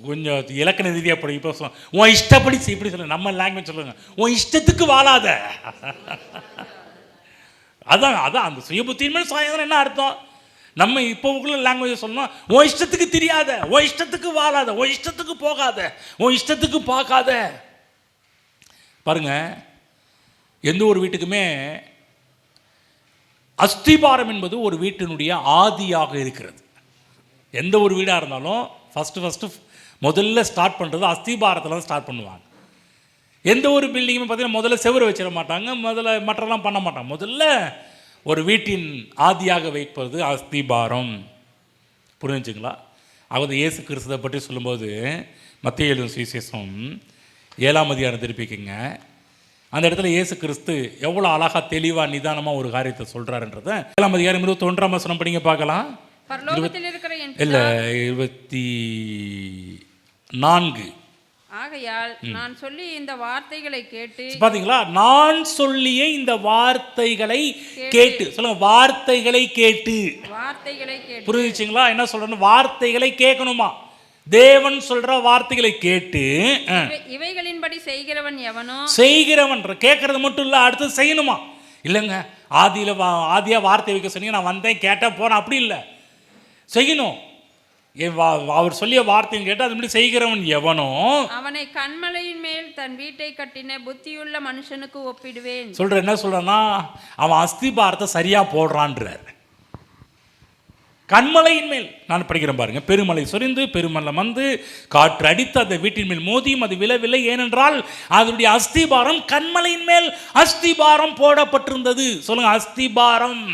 கொஞ்சம் இலக்கண ரீதியாக படி. இப்போ உன் இஷ்டப்படி இப்படி சொல்லுங்க, நம்ம லாங்குவேஜ் சொல்லுங்க, உன் இஷ்டத்துக்கு வாழாத. அதான் அந்த சுய புத்தியின் மேல் சாயாதான் என்ன அர்த்தம்? நம்ம இப்போ உள்ள லாங்குவேஜ் சொல்லணும், உன் இஷ்டத்துக்கு தெரியாத, உன் இஷ்டத்துக்கு வாழாத, உன் இஷ்டத்துக்கு போகாத, உன் இஷ்டத்துக்கு பார்க்காத. பாருங்க, எந்த ஒரு வீட்டுக்குமே அஸ்திபாரம் என்பது ஒரு வீட்டினுடைய ஆதியாக இருக்கிறது. எந்த ஒரு வீடாக இருந்தாலும் ஃபஸ்ட்டு முதல்ல ஸ்டார்ட் பண்ணுறது அஸ்திபாரத்தில் தான் ஸ்டார்ட் பண்ணுவாங்க. எந்த ஒரு பில்டிங்குமே பார்த்தீங்கன்னா முதல்ல செவரு வச்சிட மாட்டாங்க, முதல்ல மற்றெல்லாம் பண்ண மாட்டாங்க. முதல்ல ஒரு வீட்டின் ஆதியாக வைப்பது அஸ்திபாரம். புரிஞ்சுங்களா? அதாவது இயேசு கிறிஸ்துவை பற்றி சொல்லும்போது மத்தேயு எழுதின சுவிசேஷம் 7ஆம் அதிகாரம் திருப்பிக்குங்க. அந்த இடத்துல இயேசு கிறிஸ்து எவ்வளோ அழகாக தெளிவாக நிதானமாக ஒரு காரியத்தை சொல்கிறாருன்றத 7ஆம் அதிகாரம் 21ஆம் வசனம் படிங்க பார்க்கலாம். இல்லை 24. ஆகையால் நான் சொல்லி இந்த வார்த்தைகளை கேட்டு, பாத்தீங்களா, நான் சொல்லிய இந்த வார்த்தைகளை கேட்டு சொல்லுங்க, வார்த்தைகளை கேட்டு. புரிஞ்சுங்களா? என்ன சொல்றேன்னு, வார்த்தைகளை கேட்கணுமா? தேவன் சொல்ற வார்த்தைகளை கேட்டு இவைகளின்படி செய்கிறவன் எவனோ, செய்கிறவன் கேட்கறது மட்டும் இல்ல, அடுத்து செய்யணுமா? இல்லைங்க, ஆதியா வார்த்தை வைக்க சொன்னீங்க, நான் வந்தேன் கேட்டேன் போனேன், அப்படி இல்லை, செய்யணும். அவர் சொல்லிய வார்த்தையும் கேட்டு அது மாதிரி செய்கிறவன் எவனோ அவனை கன்மலையின் மேல் தன் வீட்டை கட்டின புத்தியுள்ள மனுஷனுக்கு ஒப்பிடுவேன். சொல்ற என்ன சொல்றேன்னா, அவன் அஸ்திபாரத்தை சரியா போடுறான்றார். கண்மலையின் மேல் நான் படிக்கிறேன் பாருங்க. பெருமலை சொரிந்து பெருமலை வந்து காற்று அடித்து அந்த வீட்டின் மேல் மோதியும் அது விழவில்லை, ஏனென்றால் அதனுடைய அஸ்திபாரம் கண்மலையின் மேல் அஸ்திபாரம் போடப்பட்டிருந்தது. சொல்லுங்க, அஸ்திபாரம்.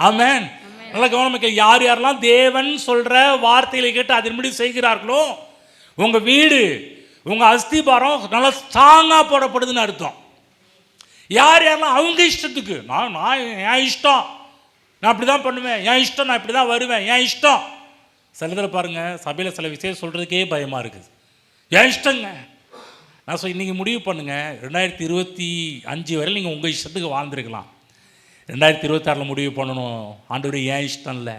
ஆமென். நல்ல கவனமாக, யார் யாரெல்லாம் தேவன் சொல்ற வார்த்தைகளை கேட்டு அதன்படி செய்கிறார்களோ உங்க வீடு, உங்க அஸ்திபாரம் நல்லா ஸ்ட்ராங்கா போடப்படுதுன்னு அர்த்தம். யார் யாரெல்லாம் அவங்க இஷ்டத்துக்கு, நான் என் இஷ்டம், நான் அப்படி தான் பண்ணுவேன், என் இஷ்டம், நான் இப்படி தான் வருவேன், என் இஷ்டம். சில இதில் பாருங்க, சபையில் சில விஷயம் சொல்றதுக்கே பயமா இருக்குது. என் இஷ்டங்க. நான் இன்னைக்கு முடிவு பண்ணுங்க, 2025 வரையில் நீங்கள் உங்கள் இஷ்டத்துக்கு வாழ்ந்துருக்கலாம். 2026 முடிவு பண்ணணும், ஆண்டவரே என் இஷ்டம் இல்லை,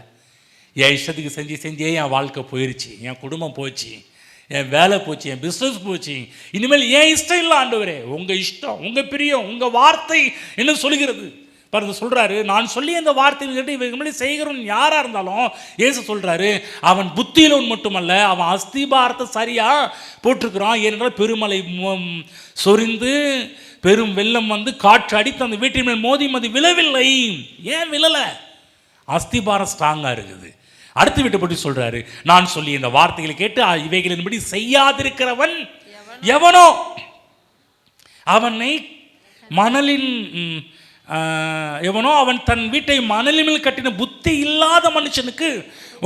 என் இஷ்டத்துக்கு செஞ்சே என் வாழ்க்கை போயிடுச்சு, என் குடும்பம் போச்சு, என் வேலை போச்சு, என் பிஸ்னஸ் போச்சு, இனிமேல் என் இஷ்டம் இல்லை ஆண்டவரே, உங்கள் இஷ்டம், உங்கள் பிரியம், உங்கள் வார்த்தை என்ன சொல்கிறது? பாருங்க சொல்றாரு, நான் சொல்லி அந்த வார்த்தையை கேட்டு இவங்க முன்னாடி செய்கிறவன் யாரா இருந்தாலும் இயேசு சொல்றாரு, அவன் புத்தியிலவன் மட்டுமல்ல, அவன் அஸ்திபாரத்தை சரியா போட்டிருக்கிறான். ஏனென்றால் பெருமலை சொரிந்து பெரும் வெள்ளம் வந்து காற்று அடித்து அந்த வீட்டின் மேல் மோதி அது விழவில்லை. ஏன் விழலை? அஸ்திபாரம் ஸ்ட்ராங்கா இருக்குது. அடுத்து வீட்டை பற்றி சொல்றாரு, நான் சொல்லி இந்த வார்த்தைகளை கேட்டு இவைகளின்படி செய்யாதிருக்கிறவன் எவனோ அவனை மணலின் எவனோ அவன் தன் வீட்டை மணலின் மேல் கட்டின புத்தி இல்லாத மனுஷனுக்கு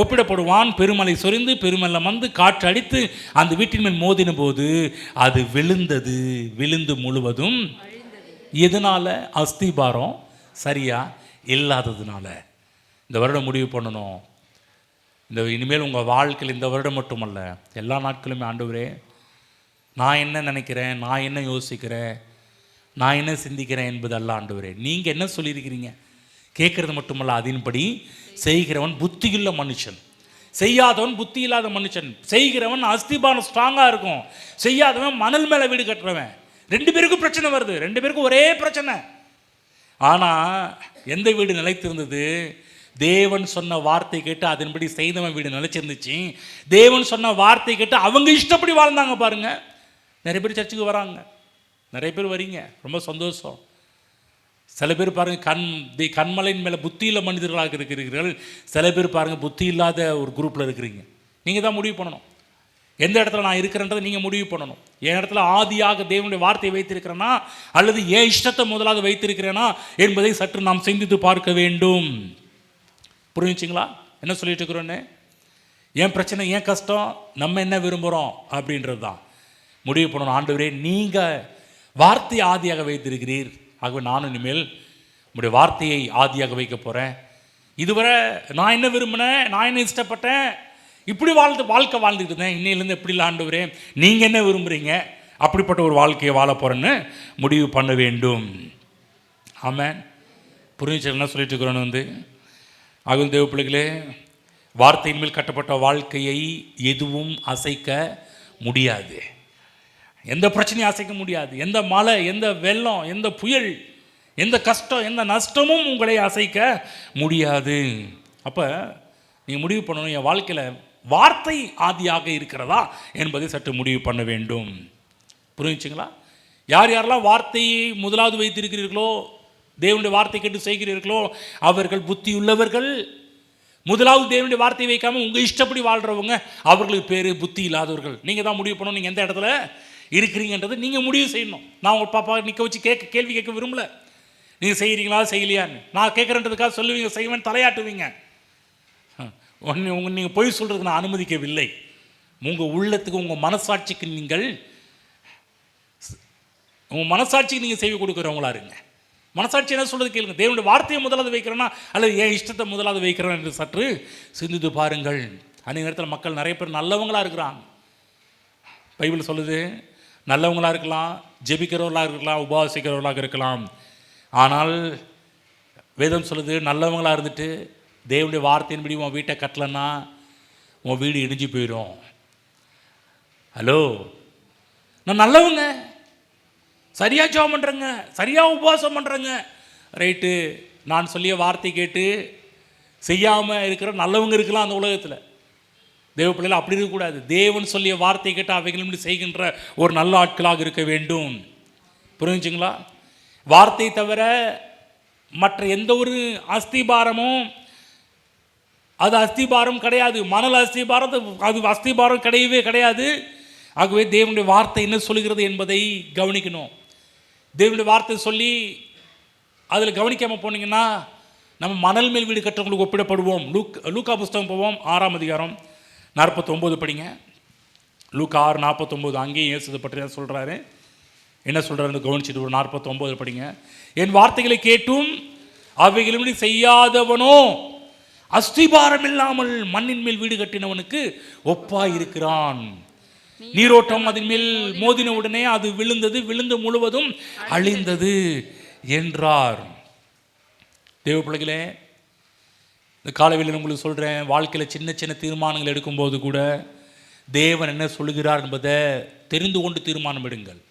ஒப்பிடப்படுவான். பெருமலை சொரிந்து பெருமெல்லம் வந்து காற்று அடித்து அந்த வீட்டின் மேல் மோதின போது அது விழுந்தது, விழுந்து முழுவதும். எதனால? அஸ்திபாரம் சரியா இல்லாததுனால. இந்த வருடம் முடிவு பண்ணணும். இனிமேல் உங்கள் வாழ்க்கையில் இந்த வருடம் மட்டுமல்ல, எல்லா நாட்களுமே ஆண்டவரே, நான் என்ன நினைக்கிறேன், நான் என்ன யோசிக்கிறேன், நான் என்ன சிந்திக்கிறேன் என்பதல்ல ஆண்டவரே, நீங்கள் என்ன சொல்லியிருக்கிறீங்க கேட்குறது மட்டுமல்ல, அதன்படி செய்கிறவன் புத்தியுள்ள மனுஷன், செய்யாதவன் புத்தி இல்லாத மனுஷன். செய்கிறவன் அஸ்திபாரம் ஸ்ட்ராங்காக இருக்கும், செய்யாதவன் மணல் மேலே வீடு கட்டுறவன். ரெண்டு பேருக்கும் பிரச்சனை வருது, ரெண்டு பேருக்கும் ஒரே பிரச்சனை. ஆனால் எந்த வீடு நிலைத்திருந்தது? தேவன் சொன்ன வார்த்தை கேட்டு அதன்படி செய்தவன் வீடு நிலைச்சிருந்துச்சு. தேவன் சொன்ன வார்த்தை கேட்டு அவங்க இஷ்டப்படி வாழ்ந்தாங்க. பாருங்க, நிறைய பேர் சர்ச்சுக்கு வராங்க, நிறைய பேர் வரீங்க, ரொம்ப சந்தோஷம். சில பேர் பாருங்க கண்மலையின் மேலே புத்தியில் மனிதர்களாக இருக்கிறீர்கள். சில பேர் பாருங்க புத்தி இல்லாத ஒரு குரூப்பில் இருக்கிறீங்க. நீங்கள் தான் முடிவு பண்ணணும் எந்த இடத்துல நான் இருக்கிறேன்றதை நீங்கள் முடிவு பண்ணணும். என் இடத்துல ஆதியாக தேவனுடைய வார்த்தையை வைத்திருக்கிறேன்னா அல்லது என் இஷ்டத்தை முதலாவது வைத்திருக்கிறேனா என்பதை சற்று நாம் சிந்தித்து பார்க்க வேண்டும். புரிஞ்சுங்களா என்ன சொல்லிட்டு இருக்கிறோன்னு? ஏன் பிரச்சனை, ஏன் கஷ்டம், நம்ம என்ன விரும்புகிறோம் அப்படின்றது தான் முடிவு பண்ணணும். ஆண்டவரே, நீங்கள் வார்த்தையை ஆதியாக வைத்திருக்கிறீர், ஆகவே நானும் இனிமேல் உங்களுடைய வார்த்தையை ஆதியாக வைக்க போகிறேன். இதுவரை நான் என்ன விரும்பினேன், நான் என்ன இஷ்டப்பட்டேன், இப்படி வாழ்க்கை வாழ்ந்துட்டு இருந்தேன். இன்னையிலேருந்து எப்படி இல்லை ஆண்டவரே, நீங்கள் என்ன விரும்புகிறீங்க, அப்படிப்பட்ட ஒரு வாழ்க்கையை வாழ போகிறேன்னு முடிவு பண்ண வேண்டும். ஆமாம், புரிஞ்சு என்ன சொல்லிட்டு இருக்கிறோன்னு ஆகும் தேவ பிள்ளைகளே, வார்த்தையின் மேல் கட்டப்பட்ட வாழ்க்கையை எதுவும் அசைக்க முடியாது. எந்த பிரச்சனையும் அசைக்க முடியாது. எந்த மழை, எந்த வெள்ளம், எந்த புயல், எந்த கஷ்டம், எந்த நஷ்டமும் உங்களை அசைக்க முடியாது. அப்போ நீங்கள் முடிவு பண்ணணும், என் வாழ்க்கையில் வார்த்தை ஆதியாக இருக்கிறதா என்பதை சற்று முடிவு பண்ண வேண்டும். புரிஞ்சுங்களா? யார் யாரெல்லாம் வார்த்தையை முதலாவது வைத்திருக்கிறீர்களோ, தேவனுடைய வார்த்தை கேட்டு செய்கிறீர்களோ, அவர்கள் புத்தி உள்ளவர்கள். முதலாவது தேவனுடைய வார்த்தையை வைக்காமல் உங்கள் இஷ்டப்படி வாழ்கிறவங்க, அவர்களுக்கு பேர் புத்தி இல்லாதவர்கள். நீங்கள் தான் முடிவு பண்ணணும் நீங்கள் எந்த இடத்துல இருக்கிறீங்கன்றது நீங்கள் முடிவு செய்யணும். நான் உங்கள் பாப்பா நிற்க வச்சு கேள்வி கேட்க விரும்பல. நீங்கள் செய்கிறீங்களா செய்யலையான்னு நான் கேட்குறன்றதுக்காக சொல்லுவீங்க, செய்வேன் தலையாட்டுவீங்க. நீங்கள் பொய் சொல்கிறதுக்கு நான் அனுமதிக்கவில்லை. உங்கள் உள்ளத்துக்கு, உங்கள் மனசாட்சிக்கு, உங்கள் மனசாட்சிக்கு நீங்கள் செய்வி கொடுக்குறவங்களா இருங்க. மனசாட்சி என்ன சொல்கிறது கேளுங்க. தேவனுடைய வார்த்தையை முதலாவது வைக்கிறேன்னா அல்லது என் இஷ்டத்தை முதலாவது வைக்கிறேன் என்று சற்று சிந்தித்து பாருங்கள். அந்த நேரத்தில் மக்கள் நிறைய பேர் நல்லவங்களாக இருக்கிறாங்க. பைபிள் சொல்லுது, நல்லவங்களாக இருக்கலாம், ஜெபிக்கிறவர்களாக இருக்கலாம், உபவாசிக்கிறவர்களாக இருக்கலாம். ஆனால் வேதம் சொல்லுது, நல்லவங்களாக இருந்துட்டு தேவனுடைய வார்த்தையின்படி உன் வீட்டை கட்டலைன்னா உன் வீடு இடிஞ்சு போயிடும். ஹலோ, நான் நல்லவங்க, சரியாக ஜெபம் பண்ணுறேங்க, சரியாக உபவாசம் பண்ணுறேங்க, ரைட்டு. நான் சொல்லிய வார்த்தை கேட்டு செய்யாமல் இருக்கிற நல்லவங்க இருக்கலாம் அந்த உலகத்தில். தேவ பிள்ளைகள் அப்படி இருக்கக்கூடாது. தேவன் சொல்லிய வார்த்தை கேட்டு அவைகளும் செய்கின்ற ஒரு நல்ல ஆட்களாக இருக்க வேண்டும். புரிஞ்சுங்களா? வார்த்தை தவிர மற்ற எந்த ஒரு அஸ்திபாரமும் அது அஸ்திபாரம் கிடையாது. மணல் அஸ்திபாரம் அது அஸ்திபாரம் கிடையவே கிடையாது. ஆகவே தேவனுடைய வார்த்தை என்ன சொல்கிறது என்பதை கவனிக்கணும். தேவனுடைய வார்த்தை சொல்லி அதில் கவனிக்காமல் போனீங்கன்னா நம்ம மணல் மேல் வீடு கட்டுறவங்களுக்கு ஒப்பிடப்படுவோம். லூக்கா புஸ்தகம் போவோம், 6ஆம் அதிகாரம் 49 படிங்க. லூக்கா 6:49 அங்கேயும் இயேசு பற்றி தான் சொல்கிறாரு. என்ன சொல்கிறாருன்னு கவனிச்சுட்டு ஒரு 49 படிங்க. என் வார்த்தைகளை கேட்டும் அவைகளும் செய்யாதவனோ அஸ்திபாரம் இல்லாமல் மண்ணின் மேல் வீடு கட்டினவனுக்கு ஒப்பாய் இருக்கிறான். நீரோட்டம் அதன் மேல் மோதின உடனே அது விழுந்தது, விழுந்து முழுவதும் அழிந்தது என்றார். தேவ பிள்ளைகளே, இந்த காலவெளியில் உங்களுக்கு சொல்கிறேன், வாழ்க்கையில் சின்ன சின்ன தீர்மானங்கள் எடுக்கும்போது கூட தேவன் என்ன சொல்லுகிறார் என்பதை தெரிந்து கொண்டு தீர்மானம் எடுங்கள்.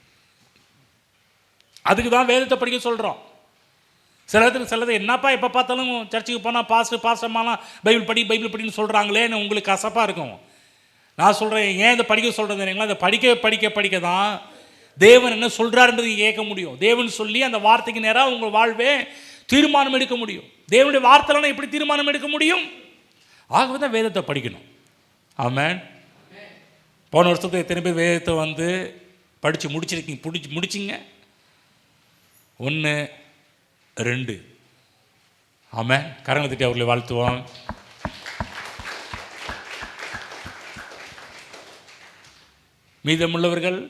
அதுக்கு தான் வேதத்தை படிக்க சொல்கிறோம். சிலது என்னப்பா எப்போ பார்த்தாலும் சர்ச்சுக்கு போனால் பாஸ்டர்மாலாம் பைபிள் படின்னு சொல்கிறாங்களேன்னு உங்களுக்கு கசப்பாக இருக்கும். நான் சொல்கிறேன், ஏன் இதை படிக்க சொல்கிறது தெரியுங்களா? இதை படிக்க தான் தேவன் என்ன சொல்கிறாருன்றது கேட்க முடியும். தேவன் சொல்லி அந்த வார்த்தைக்கு நேராக உங்கள் வாழ்வே தீர்மானம் எடுக்க முடியும். தேவனுடைய வார்த்தைலாம் எப்படி தீர்மானம் எடுக்க முடியும்? ஆகவே தான் வேதத்தை படிக்கணும். ஆமென். போன வருஷத்துக்கு எத்தனை பேர் வேதத்தை படித்து முடிச்சிங்க? 1 2. ஆமென். கரங்களை தட்டி அவர்களை வாழ்த்துவோம். மீதமுள்ளவர்கள்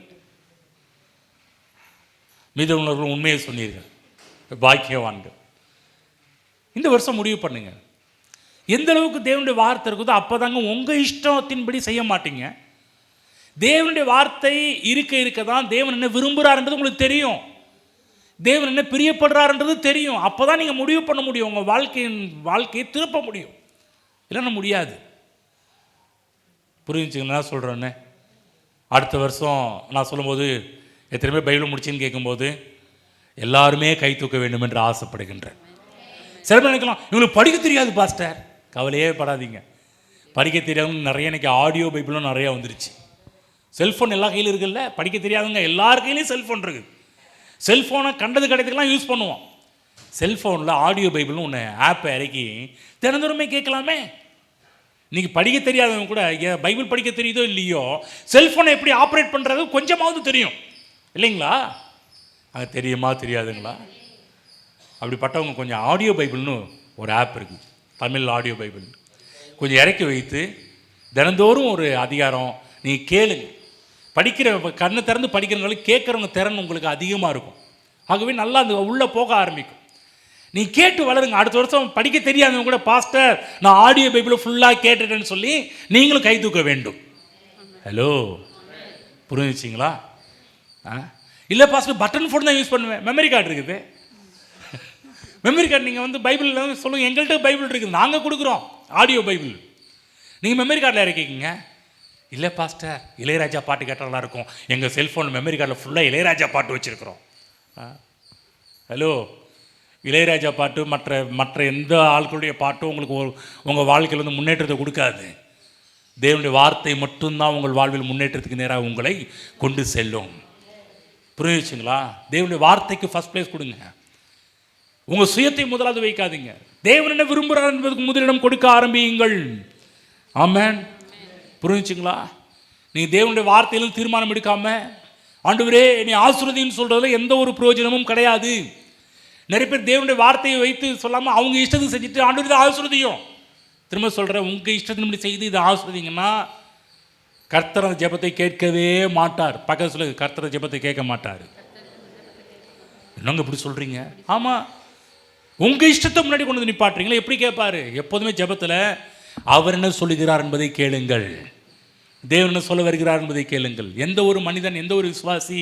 உண்மையை சொன்னீர்கள், பாக்கியவான்கள். இந்த வருஷம் முடிவு பண்ணுங்க, எந்த அளவுக்கு தேவனுடைய வார்த்தை இருக்குதோ அப்போதாங்க உங்கள் இஷ்டத்தின்படி செய்ய மாட்டீங்க. தேவனுடைய வார்த்தை இருக்க தான் தேவன் என்ன விரும்புகிறாருன்றது உங்களுக்கு தெரியும், தேவன் என்ன பிரியப்படுறாருன்றது தெரியும். அப்போ தான் நீங்கள் முடிவு பண்ண முடியும், உங்கள் வாழ்க்கையை திருப்ப முடியும். இல்லைன்னா முடியாது. புரிஞ்சுங்க நான் சொல்கிறேன்னு? அடுத்த வருஷம் நான் சொல்லும்போது எத்தனை பேர் பைபிள் முடிச்சுன்னு கேட்கும்போது எல்லாருமே கை தூக்க வேண்டும் என்று ஆசைப்படுகின்றேன். சில பேர் நினைக்கலாம், இவங்களுக்கு படிக்க தெரியாது பாஸ்டர். கவலையே படாதீங்க, படிக்க தெரியாதவங்க நிறைய. இன்றைக்கி ஆடியோ பைபிளும் நிறையா வந்துருச்சு. செல்ஃபோன் எல்லா கையிலும் இருக்குல்ல, படிக்க தெரியாதவங்க எல்லார் கையிலையும் செல்ஃபோன் இருக்குது. செல்ஃபோனை கண்டது கிடைத்துக்கெல்லாம் யூஸ் பண்ணுவோம். செல்ஃபோனில் ஆடியோ பைபிள்னு ஒன்று ஆப்பை இறக்கி தினந்தோறுமே கேட்கலாமே. இன்றைக்கி படிக்க தெரியாதவங்க கூட பைபிள் படிக்க தெரியுதோ இல்லையோ, செல்ஃபோனை எப்படி ஆப்ரேட் பண்ணுறது கொஞ்சமாவது தெரியும் இல்லைங்களா? அது தெரியுமா தெரியாதுங்களா? அப்படிப்பட்டவங்க கொஞ்சம் ஆடியோ பைபிள்னு ஒரு ஆப் இருக்குது, தமிழ் ஆடியோ பைபிள். கொஞ்சம் இறக்கி வைத்து தினந்தோறும் ஒரு அதிகாரம் நீங்கள் கேளுங்க. படிக்கிற கண்ணை திறந்து படிக்கிறவங்களுக்கு கேட்குறவங்க திறன் உங்களுக்கு அதிகமாக இருக்கும். ஆகவே நல்லா அந்த உள்ளே போக ஆரம்பிக்கும். நீ கேட்டு வளருங்க. அடுத்த வருஷம் படிக்க தெரியாதவங்க கூட, பாஸ்டர் நான் ஆடியோ பைபிளை ஃபுல்லாக கேட்டுட்டேன்னு சொல்லி நீங்களும் கை தூக்க வேண்டும். ஹலோ, புரிஞ்சிச்சிங்களா? இல்லை பாஸ்டர் பட்டன் ஃபோன் தான் யூஸ் பண்ணுவேன், மெமரி கார்டு இருக்குது. மெமரி கார்டு நீங்கள் பைபிளில் சொல்லுங்கள், எங்கள்கிட்ட பைபிள் இருக்குது, நாங்கள் கொடுக்குறோம் ஆடியோ பைபிள், நீங்கள் மெமரி கார்டில் இறக்கிக்கிங்க. இல்லை பாஸ்டர் இளையராஜா பாட்டு கேட்டால் நல்லா இருக்கும், எங்கள் செல்ஃபோன் மெமரி கார்டில் ஃபுல்லாக இளையராஜா பாட்டு வச்சுருக்குறோம். ஹலோ, இளையராஜா பாட்டு மற்ற எந்த ஆட்களுடைய பாட்டும் உங்களுக்கு உங்கள் வாழ்க்கையில் முன்னேற்றத்தை கொடுக்காது. தேவனுடைய வார்த்தை மட்டும்தான் உங்கள் வாழ்வில் முன்னேற்றத்துக்கு நேராக உங்களை கொண்டு செல்லும். புரிஞ்சுங்களா? தேவனுடைய வார்த்தைக்கு ஃபர்ஸ்ட் பிளேஸ் கொடுங்க. உங்கள் சுயத்தை முதலாவது வைக்காதீங்க. தேவன் என்ன விரும்புகிறார் என்பதற்கு முதலிடம் கொடுக்க ஆரம்பியுங்கள். ஆமென். புரிஞ்சுங்களா? நீங்கள் தேவனுடைய வார்த்தையிலும் தீர்மானம் எடுக்காம ஆண்டவரே நீ ஆசீர்வதின்னு சொல்கிறதுல எந்த ஒரு பிரயோஜனமும் கிடையாது. நிறைய பேர் தேவனுடைய வார்த்தையை வைத்து சொல்லாமல் அவங்க இஷ்டத்தை செஞ்சுட்டு ஆண்டவர் இதை ஆசீர்வதியும். திரும்ப சொல்கிறேன், உங்கள் இஷ்டத்தின்படி செய்து இதை ஆசீர்வதிங்கன்னா கர்த்தர் அந்த ஜெபத்தை கேட்கவே மாட்டார். பக்கத்தில் சொல்லுங்க, கர்த்தர் ஜெபத்தை கேட்க மாட்டார். என்னங்க இப்படி சொல்கிறீங்க? ஆமாம், உங்கள் இஷ்டத்தை முன்னாடி கொண்டு வந்து நிப்பாட்டுறீங்களா? எப்படி கேட்பாரு? எப்போதுமே ஜெபத்தில் அவர் என்ன சொல்லுகிறார் என்பதை கேளுங்கள், தேவன் என்ன சொல்ல வருகிறார் என்பதை கேளுங்கள். எந்த ஒரு மனிதன், எந்த ஒரு விசுவாசி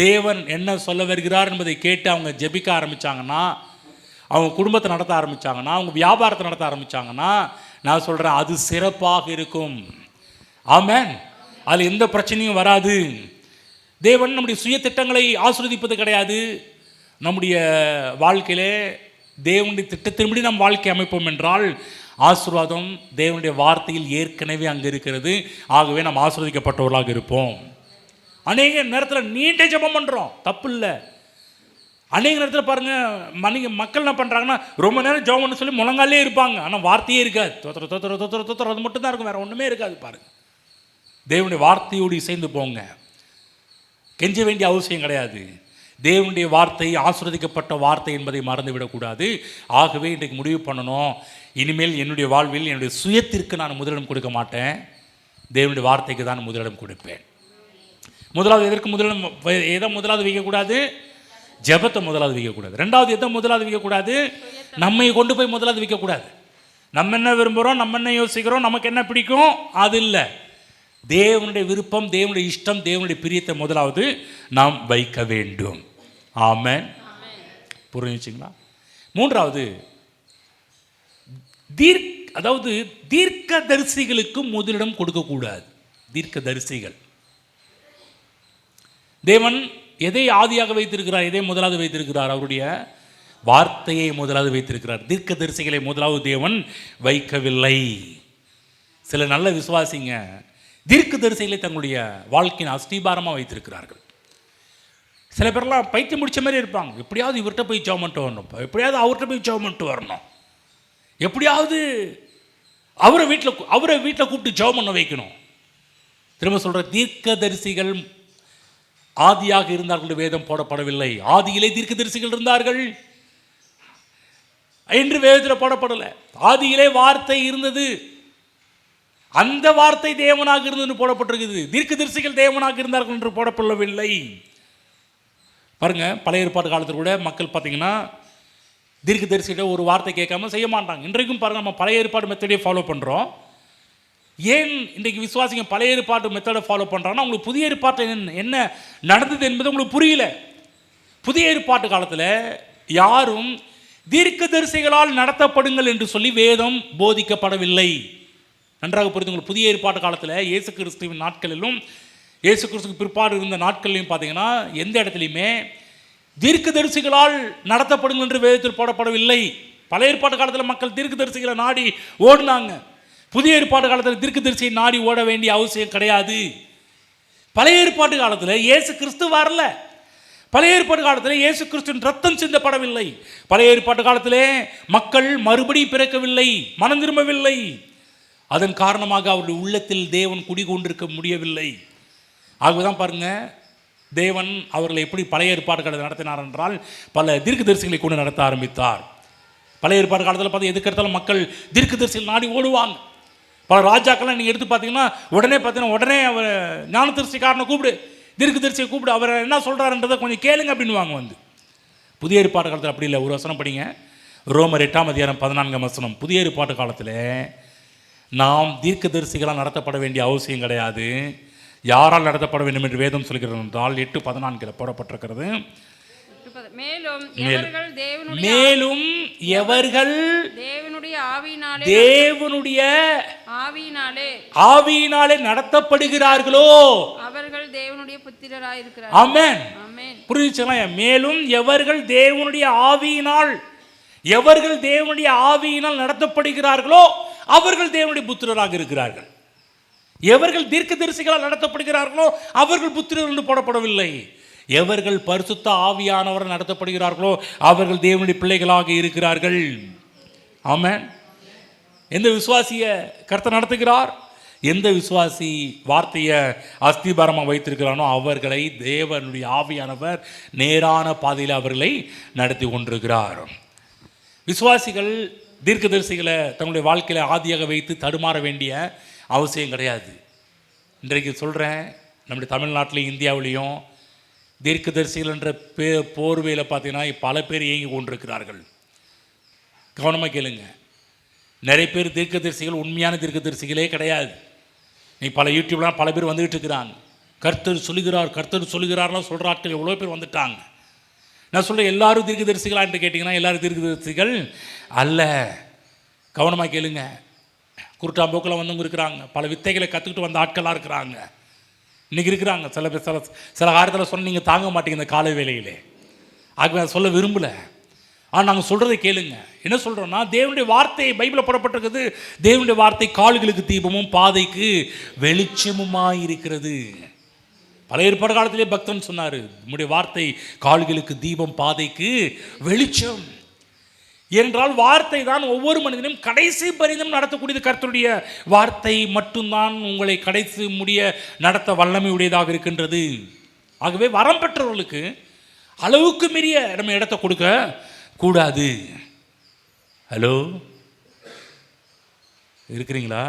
தேவன் என்ன சொல்ல வருகிறார் என்பதை கேட்டு அவங்க ஜெபிக்க ஆரம்பித்தாங்கன்னா, அவங்க குடும்பத்தை நடத்த ஆரம்பித்தாங்கன்னா, அவங்க வியாபாரத்தை நடத்த ஆரம்பித்தாங்கன்னா, நான் சொல்கிறேன் அது சிறப்பாக இருக்கும். ஆமென். அதில் எந்த பிரச்சனையும் வராது. தேவன் நம்முடைய சுய திட்டங்களை ஆசீர்வதிப்பது கிடையாது. நம்முடைய வாழ்க்கையிலே தேவனுடைய திட்டத்தின்படி நம் வாழ்க்கை அமைப்போம் என்றால் ஆசீர்வாதம் தேவனுடைய வார்த்தையில் ஏற்கனவே அங்கே இருக்கிறது. ஆகவே நாம் ஆசீர்வதிக்கப்பட்டவர்களாக இருப்போம். அநேக நேரத்தில் நீண்ட ஜெபம் பண்ணுறோம், தப்பு இல்லை. அநேக நேரத்தில் பாருங்கள், மக்கள் என்ன பண்ணுறாங்கன்னா ரொம்ப நேரம் ஜெபம் பண்ண சொல்லி முழங்காலே இருப்பாங்க, ஆனால் வார்த்தையே இருக்காது. தோத்திர அது மட்டும்தான் இருக்கும், வேறு ஒன்றுமே இருக்காது. பாருங்கள், தேவனுடைய வார்த்தையோடு இசைந்து போங்க. கெஞ்ச வேண்டிய அவசியம் கிடையாது. தேவனுடைய வார்த்தை ஆசீர்வதிக்கப்பட்ட வார்த்தை என்பதை மறந்துவிடக்கூடாது. ஆகவே இன்றைக்கு முடிவு பண்ணணும், இனிமேல் என்னுடைய வாழ்வில் என்னுடைய சுயத்திற்கு நான் முதலிடம் கொடுக்க மாட்டேன், தேவனுடைய வார்த்தைக்கு தான் முதலிடம் கொடுப்பேன். முதலாவது எதற்கு முதலிடம், எதை முதலாவது வைக்கக்கூடாது? ஜெபத்தை முதலாவது வைக்கக்கூடாது. ரெண்டாவது எதை முதலாவது வைக்கக்கூடாது? நம்மை கொண்டு போய் முதலாவது வைக்கக்கூடாது. நம்ம என்ன விரும்புகிறோம், நம்ம என்ன யோசிக்கிறோம், நமக்கு என்ன பிடிக்கும், அது இல்லை. தேவனுடைய விருப்பம், தேவனுடைய இஷ்டம், தேவனுடைய பிரியத்தை முதலாவது நாம் வைக்க வேண்டும். ஆமென். புரிஞ்சுங்களா? மூன்றாவது, தீர்க்க தரிசிகளுக்கு முதலிடம் கொடுக்கக்கூடாது. தீர்க்க தரிசிகள், தேவன் எதை ஆதியாக வைத்திருக்கிறார், எதை முதலாவது வைத்திருக்கிறார்? அவருடைய வார்த்தையை முதலாவது வைத்திருக்கிறார். தீர்க்கதரிசிகளை முதலாவது தேவன் வைக்கவில்லை. சில நல்ல விசுவாசிங்க தீர்க்கதரிசிகளை தங்களுடைய வாழ்க்கையின் அஸ்திபாரமாக வைத்திருக்கிறார்கள். சில பேர்லாம் பைத்தியம் முடிச்ச மாதிரி இருப்பாங்க. எப்படியாவது இவர்கிட்ட போய் ஜெபம் பண்ணிட்டு வரணும், எப்படியாவது அவர்கிட்ட போய் ஜெபம் பண்ணிட்டு வரணும், எப்படியாவது அவரை வீட்டில் கூப்பிட்டு ஜெபம் பண்ண வைக்கணும். திரும்ப சொல்கிற, தீர்க்கதரிசிகள் ஆதியாக இருந்தார்கள், வேதம் போடப்படவில்லை. ஆதியிலே தீர்க்கதரிசிகள் இருந்தார்கள் என்று வேதத்தில் போடப்படலை. ஆதியிலே வார்த்தை இருந்தது, அந்த வார்த்தை தேவனாக இருந்தது போடப்பட்டிருக்குது. தீர்க்கதரிசிகள் தேவனாக இருந்தார்கள் என்று போடப்படவில்லை. பாருங்க, பழைய ஏற்பாட்டு காலத்தில் கூட மக்கள் பார்த்தீங்கன்னா தீர்க்கதரிசிகிட்ட ஒரு வார்த்தை கேட்காம செய்ய மாட்டாங்க. இன்றைக்கும் பாருங்கள், நம்ம பழைய ஏற்பாடு மெத்தடே ஃபாலோ பண்ணுறோம். ஏன் இன்றைக்கு விசுவாசிங்க பழைய ஏற்பாட்டு மெத்தடை ஃபாலோ பண்ணுறாங்கன்னா, உங்களுக்கு புதிய ஏற்பாட்டு என்ன நடந்தது என்பது உங்களுக்கு புரியல. புதிய ஏற்பாட்டு காலத்தில் யாரும் தீர்க்கதரிசிகளால் நடத்தப்படுங்கள் என்று சொல்லி வேதம் போதிக்கப்படவில்லை. நன்றாக புரிந்து, புதிய ஏற்பாட்டு காலத்தில் இயேசு கிறிஸ்துவின் நாட்களிலும் இயேசு கிறிஸ்துக்கு பிற்பாடு இருந்த நாட்கள்லையும் பார்த்தீங்கன்னா எந்த இடத்துலையுமே தீர்க்கதரிசிகளால் நடத்தப்படுங்கள் என்று வேதத்தில் போடப்படவில்லை. பழைய ஏற்பாட்டு காலத்தில் மக்கள் தீர்க்கதரிசிகளை நாடி ஓடினாங்க. புதிய ஏற்பாட்டு காலத்தில் தீர்க்கதரிசியை நாடி ஓட வேண்டிய அவசியம் கிடையாது. பழைய ஏற்பாட்டு காலத்தில் இயேசு கிறிஸ்து வரல. பழைய ஏற்பாட்டு காலத்தில் இயேசு கிறிஸ்துவின் ரத்தம் சிந்தப்படவில்லை. பழைய ஏற்பாட்டு காலத்திலே மக்கள் மறுபடியும் பிறக்கவில்லை, மனம் திரும்பவில்லை. அதன் காரணமாக அவருடைய உள்ளத்தில் தேவன் குடிகொண்டிருக்க முடியவில்லை. ஆகவேதான் பாருங்க, தேவன் அவர்களை எப்படி பழைய ஏற்பாடு காலத்தில் நடத்தினார் என்றால் பல தீர்க்கதரிசிகளை கொண்டு நடத்த ஆரம்பித்தார். பழைய ஏற்பாடு காலத்தில் பார்த்து எதுக்கெடுத்தாலும் மக்கள் தீர்க்கதரிசிகள் நாடி ஓடுவாங்க. பல ராஜாக்கள்லாம் நீங்கள் எடுத்து பார்த்தீங்கன்னா உடனே அவர் ஞானதரிசிக்காரனை கூப்பிடு, தீர்க்கதரிசியை கூப்பிடு, அவர் என்ன சொல்கிறாருன்றதை கொஞ்சம் கேளுங்க அப்படின்வாங்க. வந்து புதிய ஏற்பாடு காலத்தில் அப்படி இல்லை. ஒரு வசனம் படிங்க, ரோமர் 8:14. புதிய ஏற்பாட்டு காலத்தில் நாம் தீர்க்கதரிசிகளால் நடத்தப்பட வேண்டிய அவசியம் கிடையாது. யாரால் நடத்தப்பட வேண்டும் என்று வேதம் சொல்கிறது என்றால் 8:14 போடப்பட்டிருக்கிறது. மேலும் எவர்கள் தேவனுடைய ஆவியினாலே நடத்தப்படுகிறார்களோ அவர்கள் தேவனுடைய புத்திரராய் இருக்கிறார்கள். ஆமென். புரியுதுங்களா? மேலும் எவர்கள் தேவனுடைய ஆவியினால் நடத்தப்படுகிறார்களோ அவர்கள் தேவனுடைய புத்திரராக இருக்கிறார்கள். எவர்கள் தீர்க்கதரிசிகளால் நடத்தப்படுகிறார்களோ அவர்கள் புத்திரர் என்று போடப்படவில்லை. எவர்கள் பரிசுத்த ஆவியானவர் நடத்தப்படுகிறார்களோ அவர்கள் தேவனுடைய பிள்ளைகளாக இருக்கிறார்கள். ஆமென். எந்த விசுவாசிய கர்த்தர் நடத்துகிறார்? எந்த விசுவாசி வார்த்தையை அஸ்திபாரமாக வைத்திருக்கிறானோ அவர்களை தேவனுடைய ஆவியானவர் நேரான பாதையில் அவர்களை நடத்தி கொண்டிருக்கிறார். விசுவாசிகள் தீர்க்கதரிசிகளை தங்களுடைய வாழ்க்கையில் ஆதியாக வைத்து தடுமாற வேண்டிய அவசியம் கிடையாது. இன்றைக்கு சொல்கிறேன், நம்முடைய தமிழ்நாட்டிலையும் இந்தியாவிலையும் தீர்க்கதரிசிகள் என்ற போர்வையில் பார்த்தீங்கன்னா பல பேர் இயங்கி கொண்டிருக்கிறார்கள். கவனமாக கேளுங்க, நிறைய பேர் தீர்க்கதரிசிகள் உண்மையான தீர்க்கதரிசிகளே கிடையாது. நீ பல யூடியூப்லாம் பல பேர் வந்துக்கிட்டு இருக்கிறாங்க. கர்த்தர் சொல்லுகிறார்லாம் சொல்கிற ஆட்கள் எவ்வளோ பேர் வந்துட்டாங்க. நான் சொல்கிறேன், எல்லாரும் தீர்க்கதரிசிகளா என்று கேட்டிங்கன்னா எல்லாரும் தீர்க்கதரிசிகள் அல்ல. கவனமாக கேளுங்க. குருட்டாம்போக்கில் வந்தவங்க இருக்கிறாங்க, பல வித்தைகளை கற்றுக்கிட்டு வந்த ஆட்களாக இருக்கிறாங்க, இன்றைக்கி இருக்கிறாங்க. சில பேர் சில காரியத்தில் சொன்ன நீங்கள் தாங்க மாட்டீங்க இந்த கால வேளையிலே. ஆகவே சொல்ல விரும்பலை. ஆனால் நாங்கள் சொல்கிறதை கேளுங்க. என்ன சொல்கிறோன்னா, தேவனுடைய வார்த்தை பைபிளில் போடப்பட்டிருக்குது. தேவனுடைய வார்த்தை கால்களுக்கு தீபமும் பாதைக்கு வெளிச்சமுமாக இருக்கிறது. பழைய ஏற்பாடு காலத்திலே பக்தன் சொன்னார், நம்முடைய வார்த்தை கால்களுக்கு தீபம் பாதைக்கு வெளிச்சம். என்றால் வார்த்தை தான் ஒவ்வொரு மனிதனும் கடைசி பரிந்தும் நடத்தக்கூடியது. கர்த்தருடைய வார்த்தை மட்டும்தான் உங்களை கடைசி முடிய நடத்த வல்லமை உடையதாக இருக்கின்றது. ஆகவே வரம் பெற்றவர்களுக்கு அளவுக்கு மீறிய நம்ம இடத்தை கொடுக்க கூடாது. ஹலோ, இருக்கிறீங்களா?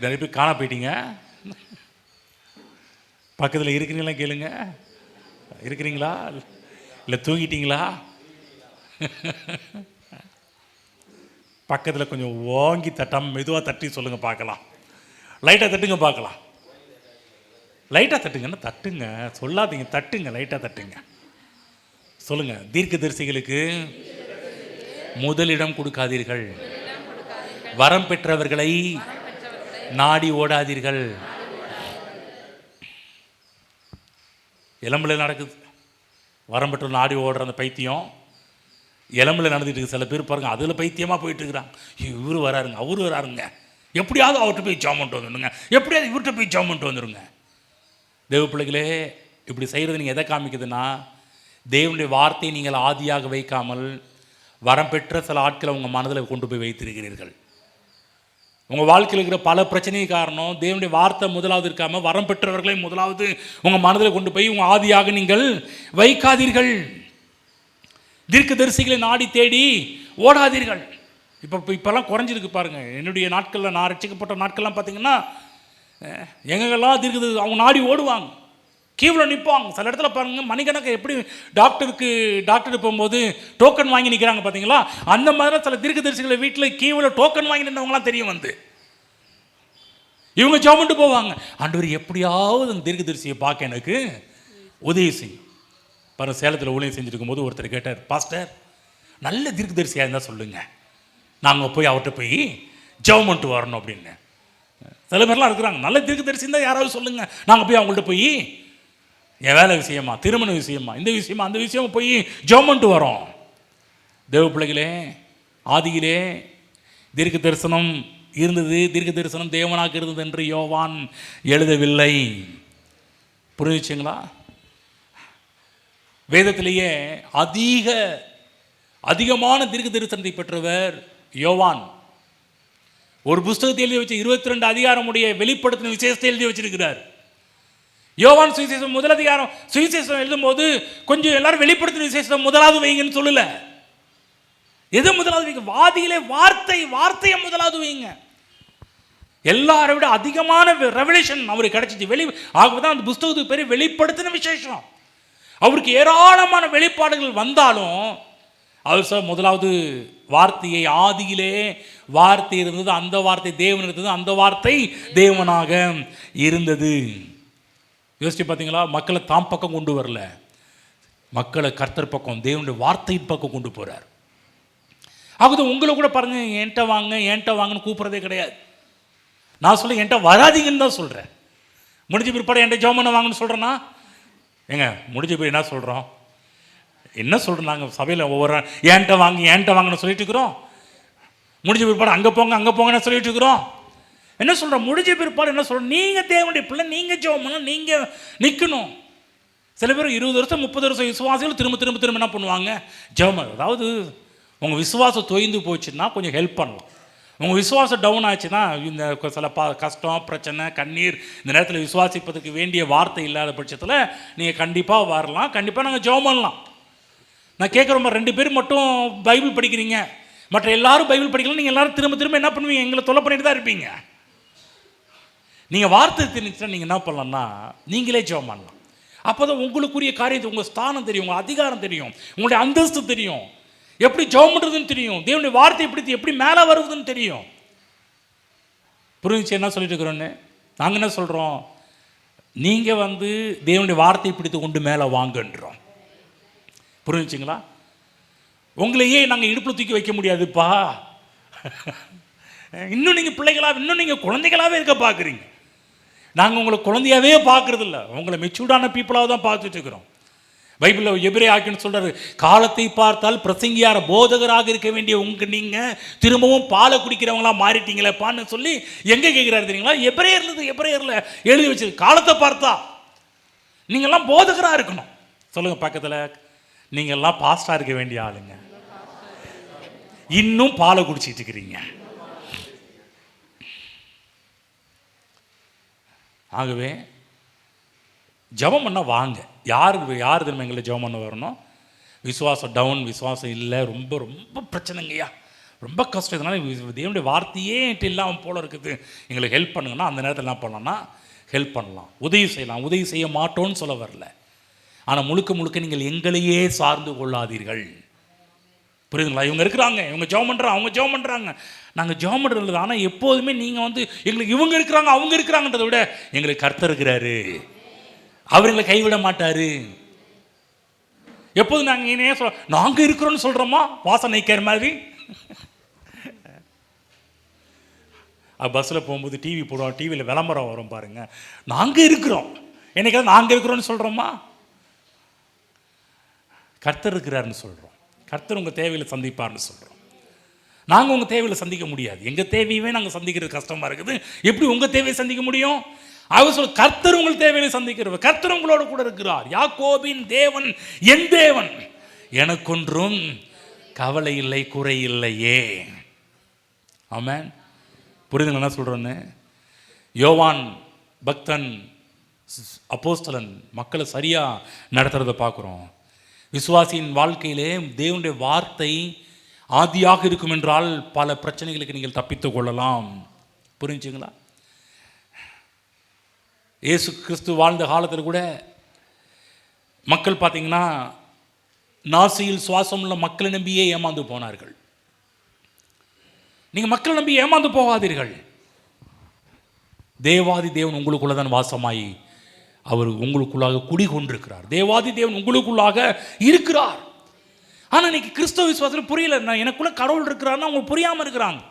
நிறைய பேர் காண போயிட்டீங்க. பக்கத்தில் இருக்கிறீங்களா கேளுங்க. இருக்கிறீங்களா இல்லை தூங்கிட்டீங்களா? பக்கத்தில் கொஞ்சம் ஓங்கி தட்டாமல் மெதுவாக தட்டி சொல்லுங்கள் பார்க்கலாம். லைட்டாக தட்டுங்க பார்க்கலாம். லைட்டாக தட்டுங்கன்னா தட்டுங்க, சொல்லாதீங்க, தட்டுங்க, லைட்டாக தட்டுங்க. சொல்லுங்கள், தீர்க்கதரிசிகளுக்கு முதலிடம் கொடுக்காதீர்கள், வரம் பெற்றவர்களை நாடி ஓடாதீர்கள். இளம்பிள்ளை நடக்குது, வரம் பெற்ற நாடி ஓடுற அந்த பைத்தியம் இளம்பில் நடந்துட்டு இருக்கு. சில பேர் பாருங்கள் அதில் பைத்தியமாக போயிட்டு இருக்கிறாங்க. இவர் வராருங்க, அவர் வராருங்க, எப்படியாவது அவர்கிட்ட போய் ஜாம் பண்ணிட்டு வந்துடுங்க, எப்படியாவது இவர்கிட்ட போய் ஜாம் பண்ணிட்டு வந்துடுங்க. தேவ பிள்ளைகளே, இப்படி செய்கிறது நீங்கள் எதை காமிக்குதுன்னா, தேவனுடைய வார்த்தையை நீங்கள் ஆதியாக வைக்காமல் வரம் பெற்ற சில ஆட்களை உங்கள் மனதில் கொண்டு போய் வைத்திருக்கிறீர்கள். உங்கள் வாழ்க்கையில் இருக்கிற பல பிரச்சனை காரணம் தேவனுடைய வார்த்தை முதலாவது இருக்காமல் வரம் பெற்றவர்களை முதலாவது உங்கள் மனதில் கொண்டு போய் உங்கள் ஆதியாக நீங்கள் வைக்காதீர்கள். தீர்க்கதரிசிகளை நாடி தேடி ஓடாதீர்கள். இப்போல்லாம் குறைஞ்சிருக்கு பாருங்கள். என்னுடைய நாட்களில், நான் ரட்சிக்கப்பட்ட நாட்கள்லாம் பார்த்தீங்கன்னா, எங்கெல்லாம் தீர்க்கதரிசி அவங்க நாடி ஓடுவாங்க, கீவில் நிற்பாங்க. சில இடத்துல பாருங்கள், மணிக்கணக்கு எப்படி டாக்டர் போகும்போது டோக்கன் வாங்கி நிற்கிறாங்க பார்த்தீங்களா, அந்த மாதிரி சில தீர்க்கதரிசிகளை வீட்டில் கீவில் டோக்கன் வாங்கி நின்றவங்களாம் தெரியும். வந்து இவங்க ஜாமன்ட்டு போவாங்க, ஆண்டவர் எப்படியாவது அந்த தீர்க்கதரிசியை பார்க்க எனக்கு உதவி செய்யும். பாருங்கள், சேலத்தில் ஊழியம் செஞ்சுட்டு இருக்கும்போது ஒருத்தர் கேட்டார், பாஸ்டர் நல்ல தீர்க்கதரிசியாக இருந்தால் சொல்லுங்கள், நாங்கள் போய் அவர்கிட்ட போய் ஜெபம் வரணும் அப்படின்னு. சில பேர்லாம் இருக்கிறாங்க, நல்ல தீர்க்கதரிசி இருந்தால் யாராவது சொல்லுங்கள், நாங்கள் போய் அவங்கள்ட்ட போய் என் வேலை விஷயமா, திருமண விஷயமா, இந்த விஷயமா, அந்த விஷயமா போய் ஜெபம் வரோம். தேவ பிள்ளைகளே, ஆதியிலே தீர்க்க தரிசனம் இருந்தது, தீர்க்க தரிசனம் தேவனாக இருந்தது என்று யோவான் எழுதவில்லை. புரிஞ்சுச்சுங்களா? வேதத்திலேயே அதிகமான தீர்க்க தரிசனத்தை பெற்றவர் யோவான். ஒரு புஸ்தகத்தை எழுதி வச்சு 22 அதிகாரமுடைய வெளிப்படுத்தின விசேஷத்தை எழுதி வச்சிருக்கிறார். யோவான் சுவிசேஷம் முதல் அதிகாரம் சுவிசேஷம் எழுதும் போது கொஞ்சம் எல்லாரும் வெளிப்படுத்தின விசேஷம் முதலாவது வைங்கன்னு சொல்லல. எது முதலாவது வைங்க? வாதியிலே வார்த்தையை முதலாவது வைங்க. எல்லாரை விட அதிகமான ரெவலேஷன் அவருக்கு கிடைச்சிச்சு. ஆகதான் அந்த புஸ்தகத்துக்கு பேர் வெளிப்படுத்தின விசேஷம். அவருக்கு ஏராளமான வெளிப்பாடுகள் வந்தாலும் அவர் முதலாவது வார்த்தையை, ஆதியிலே வார்த்தை இருந்தது, அந்த வார்த்தை தேவன் இருந்தது, அந்த வார்த்தை தேவனாக இருந்தது. யோசிச்சு பார்த்தீங்களா? மக்களை தாம் பக்கம் கொண்டு வரல, மக்களை கர்த்தர் பக்கம், தேவனுடைய வார்த்தையின் பக்கம் கொண்டு போகிறார். ஆகுது உங்களை கூட பாருங்க, என்கிட்ட வாங்கன்னு கூப்பிட்றதே கிடையாது. நான் சொல்ல என்கிட்ட வராதிங்கன்னு தான் சொல்கிறேன். முடிஞ்ச பிற்பாடு என்கிட்ட ஜெபம் வாங்கன்னு சொல்கிறேன்னா, ஏங்க முடிஞ்ச போய் என்ன சொல்கிறோம்? என்ன சொல்கிறோம்? நாங்கள் சபையில் ஒவ்வொரு என்கிட்ட வாங்கன்னு சொல்லிட்டு இருக்கிறோம். முடிஞ்ச பிற்பாடு அங்கே போங்கன்னு சொல்லிட்டு இருக்கிறோம். என்ன சொல்கிறோம்? முடிஞ்ச பிற்பாடு என்ன சொல்கிறோம்? நீங்கள் தேவனுடைய பிள்ளை, நீங்கள் ஜெபம் பண்ணணும், நீங்கள் நிற்கணும். சில பேர் 20 வருஷம் 30 வருஷம் விசுவாசிகள் திரும்ப என்ன பண்ணுவாங்க? ஜெபம். அதாவது உங்கள் விசுவாசம் தொய்ந்து போச்சுன்னா கொஞ்சம் ஹெல்ப் பண்ணலாம். உங்கள் விசுவாசம் டவுன் ஆச்சுன்னா, இந்த சில கஷ்டம், பிரச்சனை, கண்ணீர், இந்த நேரத்தில் விசுவாசிப்பதற்கு வேண்டிய வார்த்தை இல்லாத பட்சத்தில் நீங்கள் கண்டிப்பாக வரலாம், கண்டிப்பாக நாங்கள் ஜெபம் பண்ணலாம். நான் கேட்குறோம், 2 பேர் மட்டும் பைபிள் படிக்கிறீங்க, மற்ற எல்லாரும் பைபிள் படிக்கலாம், நீங்கள் எல்லாரும் திரும்ப என்ன பண்ணுவீங்க? எங்களை தொல்லை பண்ணிட்டு தான் இருப்பீங்க. நீங்கள் வார்த்தை தெரிஞ்சுன்னா நீங்கள் என்ன பண்ணலாம்னா நீங்களே ஜெபம் பண்ணலாம். அப்போ தான் உங்களுக்குரிய காரியத்தை, உங்கள் ஸ்தானம் தெரியும், உங்கள் அதிகாரம் தெரியும், உங்களுடைய அந்தஸ்து தெரியும், எப்படி ஜெபம் பண்ணுறதுன்னு தெரியும், தேவனுடைய வார்த்தை எப்படி மேலே வருவதுன்னு தெரியும். புரிஞ்சுச்சு என்ன சொல்லிட்டு இருக்கிறோன்னு? நாங்கள் என்ன சொல்கிறோம்? நீங்கள் தேவனுடைய வார்த்தையை பிடித்து கொண்டு மேலே வாங்கன்றோம். புரிஞ்சுங்களா? உங்களையே நாங்கள் இடுப்பில் தூக்கி வைக்க முடியாதுப்பா. இன்னும் நீங்கள் பிள்ளைகளாக, இன்னும் நீங்கள் குழந்தைகளாகவே இருக்க பார்க்குறீங்க. நாங்கள் உங்களை குழந்தையாகவே பார்க்குறது இல்லை, உங்களை மெச்சூர்டான பீப்புளாக தான் பார்த்துட்டு இருக்கிறோம். பைபிளில் எபிரே ஆக்கின்னு சொல்கிறாரு, காலத்தை பார்த்தால் பிரசங்கியார போதகராக இருக்க வேண்டிய நீங்கள் திரும்பவும் பாலை குடிக்கிறவங்களா மாறிட்டீங்களேப்பான்னு சொல்லி எங்கே கேட்குறாரு தெரியுங்களா? எபிரேயரில் எழுதி வச்சிருக்கு. காலத்தை பார்த்தா நீங்கள்லாம் போதகராக இருக்கணும். சொல்லுங்கள் பக்கத்தில், நீங்கள்லாம் பாஸ்டாக இருக்க வேண்டிய ஆளுங்க, இன்னும் பாலை குடிச்சிட்டு இருக்கிறீங்க. ஆகவே ஜெபம் பண்ண வாங்க. யார் திரும்ப எங்களை ஜெபம் பண்ண வரணும்? விசுவாசம் டவுன், விசுவாசம் இல்லை, ரொம்ப ரொம்ப பிரச்சனைங்கய்யா, ரொம்ப கஷ்டம், இதனால் தேவனுடைய வார்த்தையே என்கிட்ட இல்லாமல் போல இருக்குது, எங்களுக்கு ஹெல்ப் பண்ணுங்கன்னா அந்த நேரத்தில் என்ன பண்ணலாம்னா ஹெல்ப் பண்ணலாம், உதவி செய்யலாம். உதவி செய்ய மாட்டோன்னு சொல்ல வரல, ஆனால் முழுக்க நீங்கள் எங்களையே சார்ந்து கொள்ளாதீர்கள். புரியுதுங்களா? இவங்க இருக்கிறாங்க, இவங்க ஜெபம் பண்ணுறாங்க, அவங்க ஜெபம் பண்ணுறாங்க, நாங்கள் ஜெபம் பண்ணுறது. ஆனால் எப்போதுமே நீங்கள் எங்களுக்கு இவங்க இருக்கிறாங்க அவங்க இருக்கிறாங்கன்றதை விட எங்களுக்கு கர்த்தர் இருக்கிறாரு, அவர் எங்களை கைவிட மாட்டார். எப்போதும் நாங்கள் ஏனே நாங்கள் இருக்கிறோன்னு சொல்கிறோமா? வாசனை கேர் மாதிரி. பஸ்ஸில் போகும்போது டிவி போடுவோம், டிவியில் விளம்பரம் வரும் பாருங்கள், நாங்கள் இருக்கிறோம், என்னைக்காவது நாங்கள் இருக்கிறோன்னு சொல்கிறோமா? கர்த்தர் இருக்கிறாருன்னு சொல்கிறோம். கர்த்தர் உங்கள் தேவைகளை சந்திப்பார்னு சொல்கிறோம். நாங்கள் உங்கள் தேவைகளை சந்திக்க முடியாது. எங்கள் தேவையவே நாங்கள் சந்திக்கிறது கஷ்டமாக இருக்குது. எப்படி உங்கள் தேவையை சந்திக்க முடியும்? அவர் சொல்ல, கர்த்தர் உங்கள் தேவையை சந்திக்கிறவர், கர்த்தர் உங்களோட கூட இருக்கிறார். யாக்கோபின் தேவன் என் தேவன், எனக்கொன்றும் கவலை இல்லை, குறை இல்லையே. ஆமென். புரியுதுங்க என்ன சொல்கிறேன்னு? யோவான் பக்தன், அப்போஸ்தலன் மக்களை சரியாக நடத்துறதை பார்க்குறோம். விசுவாசியின் வாழ்க்கையிலே தேவனுடைய வார்த்தை ஆதியாக இருக்கும் என்றால் பல பிரச்சனைகளுக்கு நீங்கள் தப்பித்து கொள்ளலாம். புரிஞ்சுங்களா? இயேசு கிறிஸ்து வாழ்ந்த காலத்தில் கூட மக்கள் பார்த்தீங்கன்னா நாசியில் சுவாசம் உள்ள மக்களை நம்பியே ஏமாந்து போனார்கள். நீங்கள் மக்களை நம்பி ஏமாந்து போகாதீர்கள். தேவாதி தேவன் உங்களுக்குள்ள தான் வாசமாயி அவர் உங்களுக்குள்ளாக குடி கொண்டிருக்கிறார். தேவாதி தேவன் உங்களுக்குள்ளாக இருக்கிறார். ஆனால் இன்னைக்கு கிறிஸ்தவ விசுவாசத்தில் புரியல. நான் எனக்குள்ள கடவுள் இருக்கிறாருன்னா அவங்க புரியாமல் இருக்கிறாங்க,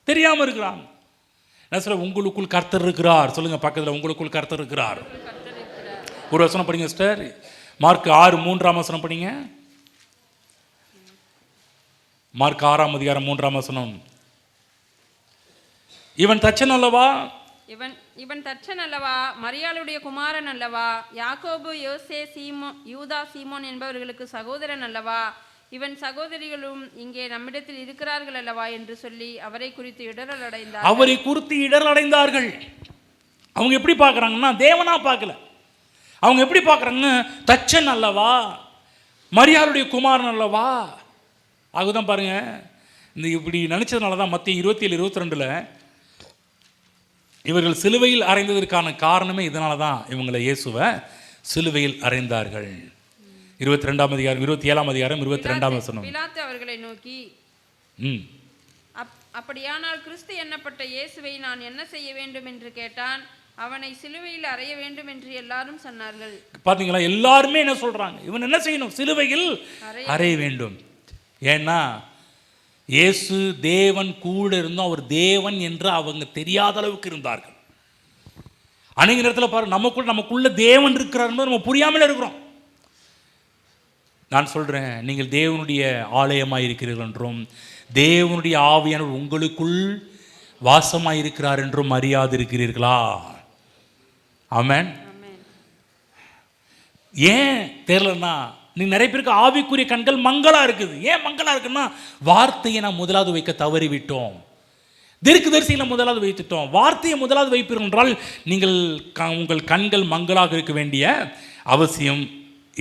தெரியாமல் இருக்கிறாங்க. நான் சொல்ல, உங்களுக்குள் கர்த்தர் இருக்கிறார். சொல்லுங்க பக்கத்தில், உங்களுக்குள் கர்த்தர் இருக்கிறார். ஒரு வசனம் படிங்க சிஸ்டர். மார்க் 6:3 படிங்க. மார்க் 6:3. இவன் தச்சன் அல்லவா? இவன் தச்சன் அல்லவா? மரியாளுடைய குமாரன் அல்லவா? யாக்கோபு, யோசே, யூதா, சீமோன் என்பவர்களுக்கு சகோதரன் அல்லவா? இவன் சகோதரிகளும் இங்கே நம்மிடத்தில் இருக்கிறார்கள் அல்லவா என்று சொல்லி அவரை குறித்து இடரல் அடைந்தார்கள். அவங்க எப்படி பார்க்குறாங்கன்னா தேவனா பார்க்கல. அவங்க எப்படி பார்க்குறாங்க? தச்சன் அல்லவா, மரியாளுடைய குமாரன் அல்லவா. அதுதான் பாருங்க, இந்த இப்படி நினைச்சதுனால தான் மத்திய 27:22 இவர்கள் சிலுவையில் அறைந்ததற்கான காரணமே இதனால தான். இவங்களை இயேசுவை சிலுவையில் அறைந்தார்கள். 27:22 பிலாத்து அவர்களை நோக்கி, அப்படியானால் கிறிஸ்து எண்ணப்பட்ட இயேசுவை நான் என்ன செய்ய வேண்டும் என்று கேட்டான். அவனை சிலுவையில் அறைய வேண்டும் என்று எல்லாரும் சொன்னார்கள். பாத்தீங்களா? எல்லாருமே என்ன சொல்றாங்க? இவன் என்ன செய்யணும்? சிலுவையில் அறைய வேண்டும். ஏன்னா இயேசு தேவன் கூட இருந்தும் அவர் தேவன் என்று அவங்க தெரியாத அளவுக்கு இருந்தார்கள். அநேக நேரத்தில் பாருங்க, நமக்குள்ள தேவன் இருக்கிறார் நம்ம புரியாமல் இருக்கிறோம். நான் சொல்றேன், நீங்கள் தேவனுடைய ஆலயமாக இருக்கிறீர்கள் என்றும் தேவனுடைய ஆவியானவர் உங்களுக்குள் வாசமாக இருக்கிறார் என்றும் அறியாது இருக்கிறீர்களா? ஆமென். ஏன் தெரியலன்னா, நீ நிறைய பேருக்கு ஆவிக்குரிய கண்கள் மங்களா இருக்குது. ஏன் மங்களா இருக்குன்னா, வார்த்தையை நாம் முதலாவது வைக்க தவறிவிட்டோம். தீர்க்கதரிசிகளை முதலாவது வைத்துட்டோம். வார்த்தையை முதலாவது வைப்பீர்கள் என்றால் நீங்கள் உங்கள் கண்கள் மங்களாக இருக்க வேண்டிய அவசியம்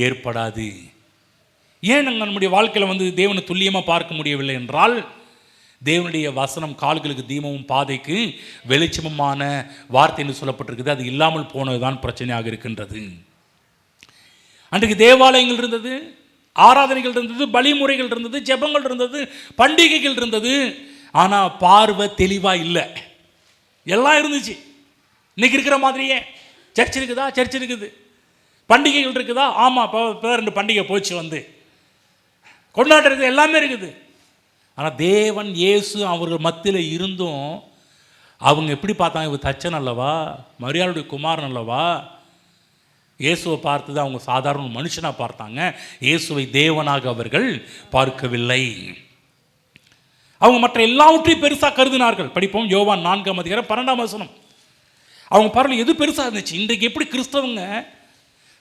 ஏற்படாது. ஏன் நாங்கள் நம்முடைய வாழ்க்கையில் தேவனை துல்லியமாக பார்க்க முடியவில்லை என்றால், தேவனுடைய வசனம் கால்களுக்கு தீபமும் பாதைக்கு வெளிச்சமுமான வார்த்தை என்று சொல்லப்பட்டிருக்குது. அது இல்லாமல் போனதுதான் பிரச்சனையாக இருக்கின்றது. அன்றைக்கு தேவாலயங்கள் இருந்தது, ஆராதனைகள் இருந்தது, பலிமுறைகள் இருந்தது, ஜெபங்கள் இருந்தது, பண்டிகைகள் இருந்தது. ஆனால் பார்வை தெளிவாக இல்லை. எல்லாம் இருந்துச்சு. இன்னைக்கு இருக்கிற மாதிரியே சர்ச் இருக்குதா? சர்ச் இருக்குது. பண்டிகைகள் இருக்குதா? ஆமாம், இப்போ 2 பண்டிகை போச்சு கொண்டாடுறது எல்லாமே இருக்குது. ஆனால் தேவன் இயேசு அவர்கள் மத்தியில் இருந்தும் அவங்க எப்படி பார்த்தாங்க? இவர் தச்சன் அல்லவா, மரியாளுடைய குமாரன் அல்லவா. இயேசுவை பார்த்தது அவங்க சாதாரண மனுஷனாக பார்த்தாங்க. இயேசுவை தேவனாக அவர்கள் பார்க்கவில்லை. அவங்க மற்ற எல்லாவற்றையும் பெருசாக கருதினார்கள். படிப்போம் யோவான் 4:12. அவங்க பார்வையில் எது பெருசாக இருந்துச்சு? இன்றைக்கு எப்படி கிறிஸ்தவங்க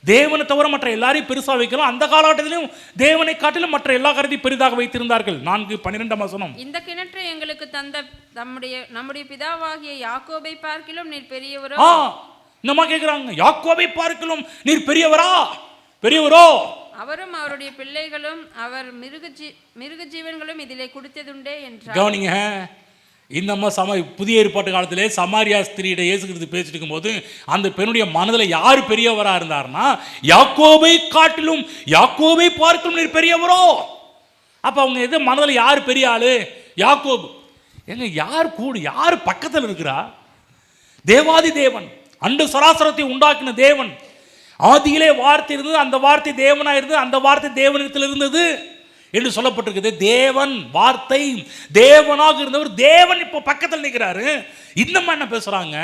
தேவனை தவிர மற்ற எல்லாரையும் பெருசாக வைக்கலாம், அந்த காலகட்டத்திலும் தேவனை காட்டிலும் மற்ற எல்லா கருத்தையும் பெரிதாக வைத்திருந்தார்கள். 4:12. இந்த கிணற்றை எங்களுக்கு தந்த நம்முடைய பிதாவாகிய யாக்கோபை பார்க்கிலும் நீர் பெரியவரோ? என்னமா கேட்குறாங்க? யாக்கோபை பார்க்கிலும் நீர் பெரியவரோ? அவரும் அவருடைய பிள்ளைகளும் அவர் மிருக ஜீவன்களும் இதிலே குடித்ததுண்டே என்றார். கவனிங்க, இந்த அம்மா புதிய ஏற்பாட்டு காலத்திலே சமாரியா ஸ்திரீட இயேசு கிறிஸ்து பேசிட்டு இருக்கும்போது அந்த பெண்ணுடைய மனதில் யார் பெரியவராக இருந்தார்னா, யாக்கோபை காட்டிலும் யாக்கோபை பார்க்கிலும் நீர் பெரியவரோ. அப்போ அவங்க எது மனதில் யார் பெரிய ஆளு? யாக்கோபு. எங்க யார் பக்கத்தில் இருக்கிறா? தேவாதி தேவன், அண்டு சராசரத்தை உண்டாக்கின தேவன். ஆதியிலே வார்த்தை இருந்தது, அந்த வார்த்தை தேவனாக இருந்தது, அந்த வார்த்தை தேவனிடத்தில் இருந்தது என்று சொல்லப்பட்டிருக்குது. தேவன் வார்த்தை தேவனாக இருந்தவர், தேவன் இப்போ பக்கத்தில் நிற்கிறாரு. இன்னும் என்ன பேசுறாங்க?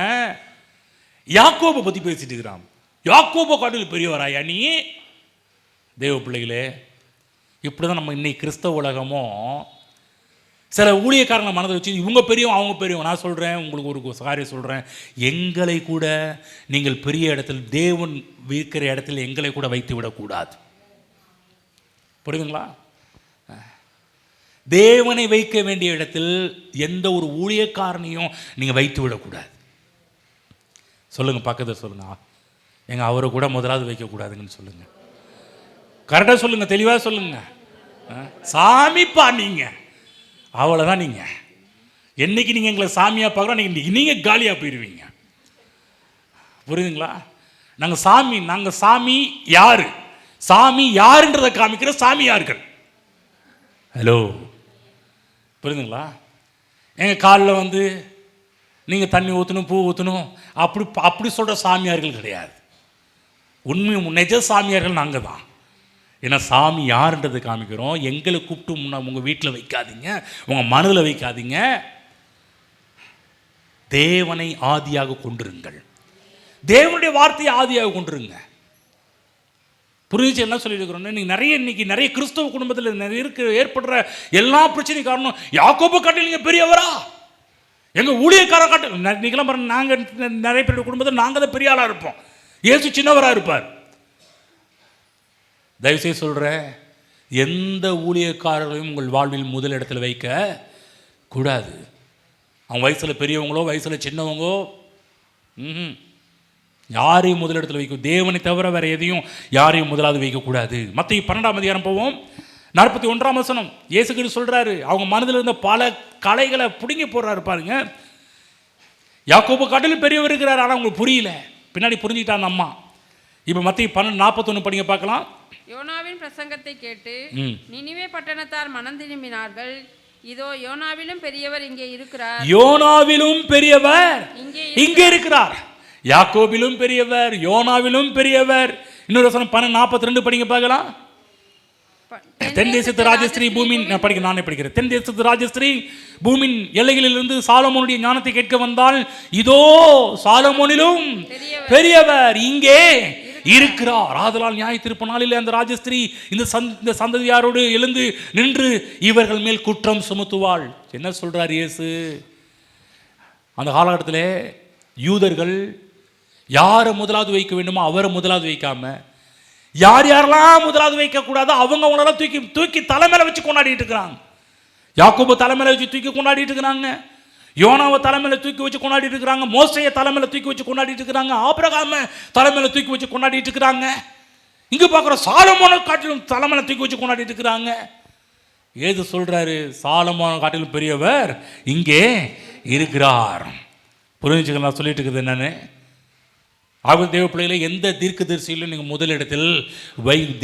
யாக்கோபை பற்றி பேசிட்டு இருக்கிறான். யாக்கோபை காட்டிலும் பெரியவராயா நீ? தேவ பிள்ளைகளே, இப்படி தான் நம்ம இன்னைக்கு கிறிஸ்தவ உலகமும் சில ஊழியக்காரங்களை மனதை வச்சு இவங்க பெரியவங்க அவங்க பெரியவங்க. நான் சொல்கிறேன், உங்களுக்கு ஒரு காரியம் சொல்கிறேன், எங்களை கூட நீங்கள் பெரிய இடத்தில் தேவன் இருக்கிற இடத்தில் எங்களை கூட வைத்து விடக்கூடாது. புரியுதுங்களா? தேவனை வைக்க வேண்டிய இடத்தில் எந்த ஒரு ஊழியக்காரனையும் நீங்கள் வைத்து விடக்கூடாது. சொல்லுங்கள், பக்கத்தில் சொல்லுங்கள், எங்கள் அவரை கூட முதலாவது வைக்கக்கூடாதுங்கன்னு சொல்லுங்கள். கரெக்டாக சொல்லுங்கள், தெளிவாக சொல்லுங்கள். சாமிப்பா நீங்கள், அவ்வளோதான். நீங்கள் என்னைக்கு நீங்கள் எங்களை சாமியாக பார்க்குறோம், நீங்கள் காலியாக போயிடுவீங்க. புரியுதுங்களா? நாங்கள் சாமி யார், சாமி யாருன்றதை காமிக்கிற சாமியார்கள். ஹலோ, புரியுதுங்களா? எங்கள் காலில் வந்து நீங்கள் தண்ணி ஊற்றணும், பூ ஊற்றணும், அப்படி சொல்கிற சாமியார்கள் கிடையாது. உண்மை நிஜ சாமியார்கள் நாங்கள் தான். ஏன்னா சாமி யாருன்றதை காமிக்கிறோம். எங்களை கூப்பிட்டு உங்கள் வீட்டில் வைக்காதீங்க, உங்கள் மனதில் வைக்காதீங்க. தேவனை ஆதியாக கொண்டிருங்கள், தேவனுடைய வார்த்தையை ஆதியாக கொண்டிருங்க. புரிஞ்சு என்ன சொல்லியிருக்கிறோம்? இன்னைக்கு நிறைய கிறிஸ்தவ குடும்பத்தில் ஏற்படுற எல்லா பிரச்சனையும் காரணம் யாக்கோபு காட்டில் நீங்கள் பெரியவரா, எங்கள் ஊழியக்கார காட்டு. நீங்களாம் பாருங்க, நாங்கள் நிறைய பேருடைய குடும்பத்தில் நாங்கள் தான் பெரிய ஆளாக இருப்போம், இயேசு சின்னவராக இருப்பார். தயவுசெய்து சொல்கிறேன், எந்த ஊழியக்காரர்களையும் உங்கள் வாழ்வில் முதல் இடத்துல வைக்க கூடாது. அவங்க வயசில் பெரியவங்களோ வயசில் சின்னவங்களோ யாரையும் முதலிடத்தில் வைக்கும். தேவனை தவிர வேற எதையும் யாரையும் முதலாவது வைக்கக்கூடாது. மத்திய 12ஆம் அதிகாரம் போவோம், 41ஆம் வசனம். இயேசு கிறிஸ்து சொல்றாரு, அவங்க மனதில் இருந்த பல கலைகளை பிடுங்கி போடுறாரு பாருங்க. யாக்கோபு காட்டிலும் பெரியவர் இருக்கிறார், ஆனால் உங்களுக்கு புரியல, பின்னாடி புரிஞ்சுக்கிட்டாங்க அம்மா. இப்போ மத்திய 12:41 படிங்க பார்க்கலாம். யோனாவின் பிரசங்கத்தை கேட்டு நினிவே பட்டணத்தார் மனம் திரும்பினார்கள். இதோ யோனாவிலும் பெரியவர் இங்கே இருக்கிறார், யோனாவிலும் பெரியவர் இங்கே இருக்கிறார். யாக்கோபிலும் பெரியவர், யோனாவிலும் பெரியவர். இன்னொரு வசனம் 12:42 படிங்க பார்க்கலாம். தென் தேசத்து ராஜஸ்ரீ பூமின் நானே படிக்கிறேன். தென் தேசத்து ராஜஸ்ரீ பூமின் எல்லைகளிலிருந்து சாலமோனுடைய ஞானத்தை கேட்க வந்தால், இதோ சாலமோனிலும் பெரியவர் இங்கே இருக்கிறார். ஆதலால் நியாய தீர்ப்பு நாளிலே அந்த ராஜஸ்திரீ இந்த சந்ததியாரோடு எழுந்து நின்று இவர்கள் மேல் குற்றம் சுமத்துவாள். என்ன சொல்றார் இயேசு? அந்த காலகட்டத்தில் யூதர்கள் யாரை முதலாவது வைக்க வேண்டுமோ அவரை முதலாவது வைக்காம, யார் யாரெல்லாம் முதலாவது வைக்கக்கூடாதோ அவங்களெல்லாம் தூக்கி தலைமையில வச்சு கொண்டாடிட்டு இருக்கிறாங்க. யாக்கோபு தலைமையில வச்சு தூக்கி கொண்டாடிட்டு இருக்கிறாங்க, யோனாவை தலைமையில தூக்கி வச்சு கொண்டாடிட்டு இருக்கிறாங்க, மோசையை தலைமையில தூக்கி வச்சு கொண்டாடிட்டு இருக்கிறாங்க, ஆபிரகாமை தலைமையில தூக்கி வச்சு கொண்டாடிட்டு இருக்கிறாங்க. இங்க பார்க்குற சாலமோனை காட்டிலும் தலைமையில தூக்கி வச்சு கொண்டாடிட்டு இருக்கிறாங்க. ஏது சொல்றாரு? சாலமோனை காட்டிலும் பெரியவர் இங்கே இருக்கிறார். புரிஞ்சுக்கலாம் சொல்லிட்டு இருக்குது என்னன்னு. ஆக தேவ பிள்ளைகளை எந்த தீர்க்கதரிசியிலும் நீங்கள் முதலிடத்தில்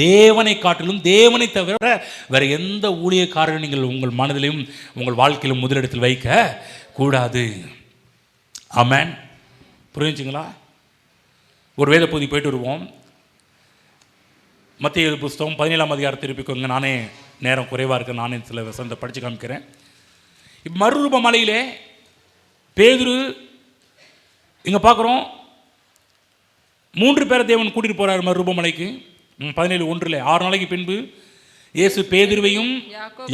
தேவனை காட்டிலும், தேவனை தவிர வேற எந்த ஊழியக்காரரும் நீங்கள் உங்கள் மனதிலும் உங்கள் வாழ்க்கையிலும் முதலிடத்தில் வைக்க கூடாது. ஆமென். புரிஞ்சுங்களா? ஒரு வேத பகுதி போயிட்டு வருவோம். மத்திய புஸ்தகம் 17ஆம் அதிகாரம் திருப்பிக்கோங்க. நானே நேரம் குறைவாக இருக்கு, நானே சில வசனத்தை படித்து காமிக்கிறேன். இப்போ மறுரூப மலையிலே பேதுரு இங்கே பார்க்குறோம், 3 பேரை தேவன் கூட்டிட்டு போறாரு மறுரூபமலைக்கு. 17:1 6 நாளைக்கு பின்பு இயேசு பேதுருவையும்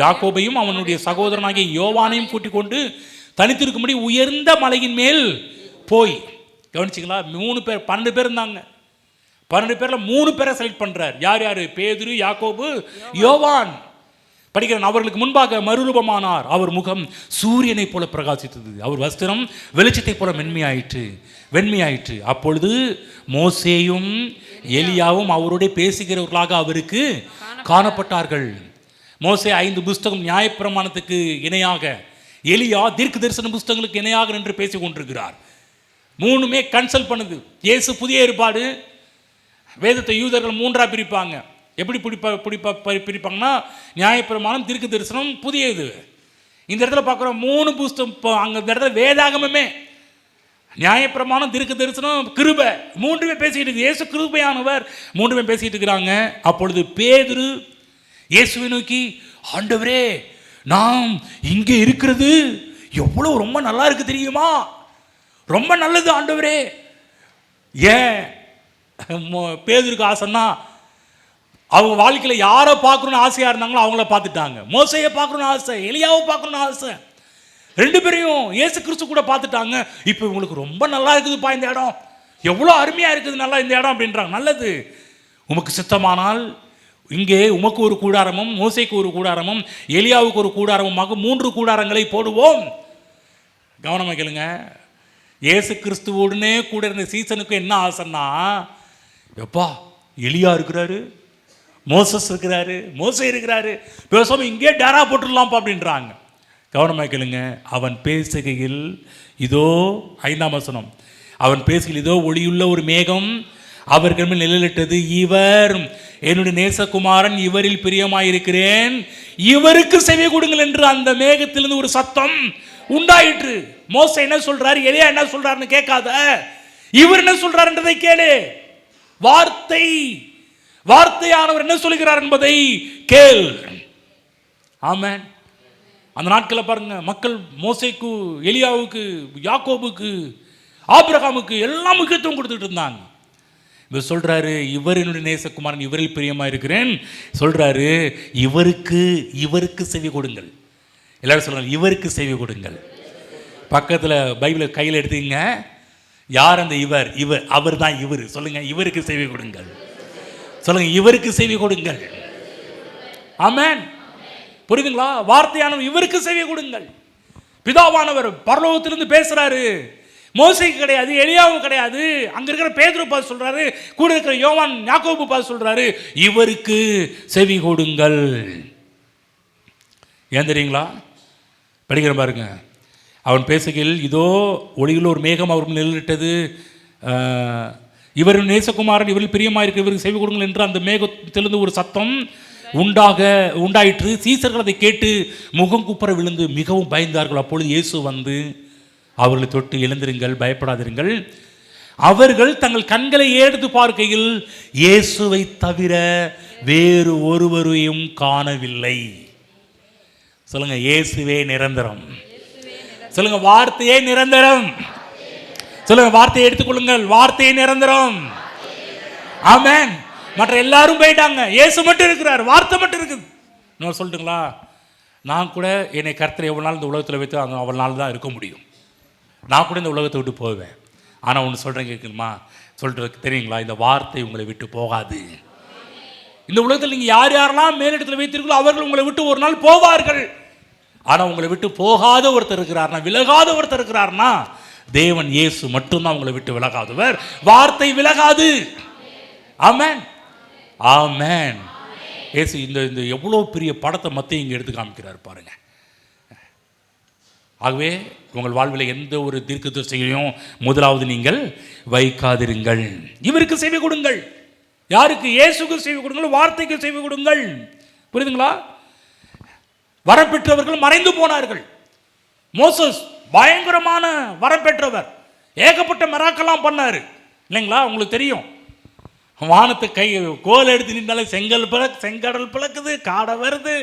யாக்கோபையும் அவனுடைய சகோதரனாகிய யோவானையும் கூட்டிக் கொண்டு தனித்திருக்கும்படி உயர்ந்த மலையின் மேல் போய், கவனிச்சிங்களா? 3 பேர், 12 பேர் இருந்தாங்க. 12 பேர்ல 3 பேரை செலக்ட் பண்றார். யார் யாரு? பேதுரு, யாக்கோபு, யோவான். படிக்கிறேன். அவர்களுக்கு முன்பாக மறுரூபமானார். அவர் முகம் சூரியனை போல பிரகாசித்தது, அவர் வஸ்திரம் வெளிச்சத்தை போல வெண்மையாயிற்று. அப்பொழுது மோசேயும் எலியாவும் அவருடைய பேசுகிறவர்களாக அவருக்கு காணப்பட்டார்கள். மோசே 5 புஸ்தகம் நியாயப்பிரமாணத்துக்கு இணையாக, எலியா தீர்க்க தரிசன புஸ்தகங்களுக்கு இணையாக நின்று பேசிக் கொண்டிருக்கிறார். 3மே கன்சல்ட் பண்ணுது. இயேசு புதிய ஏற்பாடு, வேதத்தை யூதர்கள் 3ஆக பிரிப்பாங்க. எப்படி பிரிப்பாங்கன்னா, நியாயப்பிரமாணம், தீர்க்க தரிசனம், புதிய இது. இந்த இடத்துல பார்க்குறோம் 3 புஸ்தகம். அங்கே இந்த இடத்துல வேதாகமே, நியாயப்பிரமாணம், தீர்க்க தரிசனம், கிருபை, 3மே பேசிக்கிட்டு இருக்கு. இயேசு கிருபையானவர், 3மே பேசிக்கிட்டு இருக்கிறாங்க. அப்பொழுது பேதுரு இயேசுவை நோக்கி, ஆண்டவரே, நாம் இங்கே இருக்கிறது எவ்வளவு ரொம்ப நல்லா இருக்கு தெரியுமா? ரொம்ப நல்லது ஆண்டவரே. ஏன் பேதுருக்கு ஆசைன்னா, அவங்க வாழ்க்கையில் யாரை பார்க்கணுன்னு ஆசையாக இருந்தாங்களோ அவங்கள பார்த்துட்டாங்க. மோசையை பார்க்கணுன்னு ஆசை, எலியாவை பார்க்கணுன்னு ஆசை, ரெண்டு பேரையும் இயேசு கிறிஸ்து கூட பார்த்துட்டாங்க. இப்போ இவங்களுக்கு ரொம்ப நல்லா இருக்குதுப்பா இந்த இடம், எவ்வளோ அருமையாக இருக்குது நல்லா இந்த இடம் அப்படின்றாங்க. நல்லது, உமக்கு சித்தமானால் இங்கே உமக்கு ஒரு கூடாரமும் மோசைக்கு ஒரு கூடாரமும் எலியாவுக்கு ஒரு கூடாரமுமாக 3 கூடாரங்களை போடுவோம். கவனமாக கேளுங்க, இயேசு கிறிஸ்துவோடனே கூட இருந்த சீசனுக்கு என்ன ஆசைன்னா, எப்பா எலியா இருக்கிறாரு, மோசஸ் இருக்கிறாரு, மோசை இருக்கிறாரு, பேசாமல் இங்கே டேரா போட்டுடலாம்ப்பா அப்படின்றாங்க. கவனமாக கேளுங்க, அவன் பேசுகையில் இதோ 5ஆம் வசனம், அவன் பேசுகையில் இதோ ஒளியுள்ள ஒரு மேகம் அவர்கள் மேல் நிழலிட்டது, இவர் என்னுடைய நேசகுமாரன், இவரில் பிரியமாயிருக்கிறேன், இவருக்கு செவி கொடுங்கள் என்று அந்த மேகத்திலிருந்து ஒரு சத்தம் உண்டாயிற்று. மோசை என்ன சொல்றாரு, எலியா என்ன சொல்றாருன்னு கேட்காத, இவர் என்ன சொல்றாருன்றதை கேளு. வார்த்தையானவர் என்ன சொல்கிறார் என்பதை கேள். ஆமென். அந்த நாட்களில் பாருங்க, மக்கள் மோசைக்கு, எலியாவுக்கு, யாக்கோபுக்கு, ஆபிரகாமுக்கு எல்லாம் முக்கியத்துவம் கொடுத்துட்டு இருந்தாங்க. இவர் சொல்றாரு, இவர் என்னுடைய நேசகுமாரன், இவரில் பிரியமா இருக்கிறேன் சொல்றாரு, இவருக்கு செவி கொடுங்கள். எல்லாரும் சொல்றாங்க, இவருக்கு செவி கொடுங்கள். பக்கத்தில் பைபிளை கையில் எடுத்தீங்க, யார் அந்த இவர்? அவர் தான் இவர். சொல்லுங்க, இவருக்கு செவி கொடுங்கள். சொல்லுங்க, இவருக்கு செவி கொடுங்கள். ஆமென். புரியுதுங்களா? வார்த்தையானவர் இவருக்கு செவி கொடுங்கள். பிதாவானவர் பரலோகத்திலிருந்து பேசுறாரு. மோசைக்கு கிடையாது, எலியாவும் கிடையாது. அங்க இருக்கிற பேதுரு பார்த்து சொல்றாரு, கூட இருக்கிற யோவான் யாக்கோபு பார்த்து சொல்றாரு, இவருக்கு செவி கொடுங்கள். ஏன் தெரியுங்களா? படிக்கிற பாருங்க, அவன் பேசுகையில் இதோ ஒளியில் ஒரு மேகம் அவர்கள் நிழலிட்டது, இவர் நேசகுமாரன், இவரில் பிரியமாயிருக்க, இவருக்கு செவி கொடுங்கள் என்று அந்த மேகத்திலிருந்து ஒரு சத்தம் உண்டாயிற்று. சீசர்கள் அதை கேட்டு முகம் குப்புற விழுந்து மிகவும் பயந்தார்கள். அப்பொழுது இயேசு வந்து அவர்களை தொட்டு, எழுந்திருங்கள், பயப்படாதிருங்கள். அவர்கள் தங்கள் கண்களை ஏறெடுத்து பார்க்கையில் இயேசுவை தவிர வேறு ஒருவரையும் காணவில்லை. சொல்லுங்க, இயேசுவே நிரந்தரம். சொல்லுங்க, வார்த்தையே நிரந்தரம். சொல்லுங்க, வார்த்தையை எடுத்துக்கொள்ளுங்கள், வார்த்தையே நிரந்தரம். ஆமென். மற்ற எல்லாரும் போயிட்டாங்க, இயேசு மட்டும் இருக்கிறார், வார்த்தை மட்டும் இருக்குது. நான் சொல்லட்டுங்களா, நான் கூட என்னை கர்த்தர் எவ்வளோ நாள் இந்த உலகத்தில் வைத்து அவ்வளோ நாள் தான் இருக்க முடியும். நான் கூட இந்த உலகத்தை விட்டு போவேன். ஆனால் ஒன்று சொல்கிறேன், கேட்கணுமா? சொல்கிறதுக்கு தெரியுங்களா, இந்த வார்த்தை உங்களை விட்டு போகாது. இந்த உலகத்தில் நீங்கள் யாரெல்லாம் மேலிடத்தில் வைத்தீர்களோ அவர்கள் உங்களை விட்டு ஒரு நாள் போவார்கள். ஆனால் உங்களை விட்டு போகாத ஒருத்தர் இருக்கிறார்னா, விலகாத ஒருத்தர் இருக்கிறார்னா, தேவன் இயேசு மட்டும்தான் உங்களை விட்டு விலகாதவர். வார்த்தை விலகாது. ஆமென், ஆமென். இயேசு இந்த எவ்வளோ பெரிய படத்தை மத்திய இங்கே எடுத்து காமிக்கிறார் பாருங்க. ஆகவே உங்கள் வாழ்வில் எந்த ஒரு தீர்க்கதரிசியையும் முதலாவது நீங்கள் வைக்காதிருங்கள். இவருக்கு செவி கொடுங்கள். யாருக்கு? இயேசுக்கு செவி கொடுங்கள், வார்த்தைக்கு செவி கொடுங்கள். புரியுதுங்களா? வரம் பெற்றவர்கள் மறைந்து போனார்கள். மோசஸ் பயங்கரமான வரம் பெற்றவர், ஏகப்பட்ட மிராக்கெல்லாம் பண்ணாரு இல்லைங்களா? உங்களுக்கு தெரியும், வானத்தை கை கோல் எடுத்து நின்றாலே செங்கடல் பிளக்குது, காடை வருது,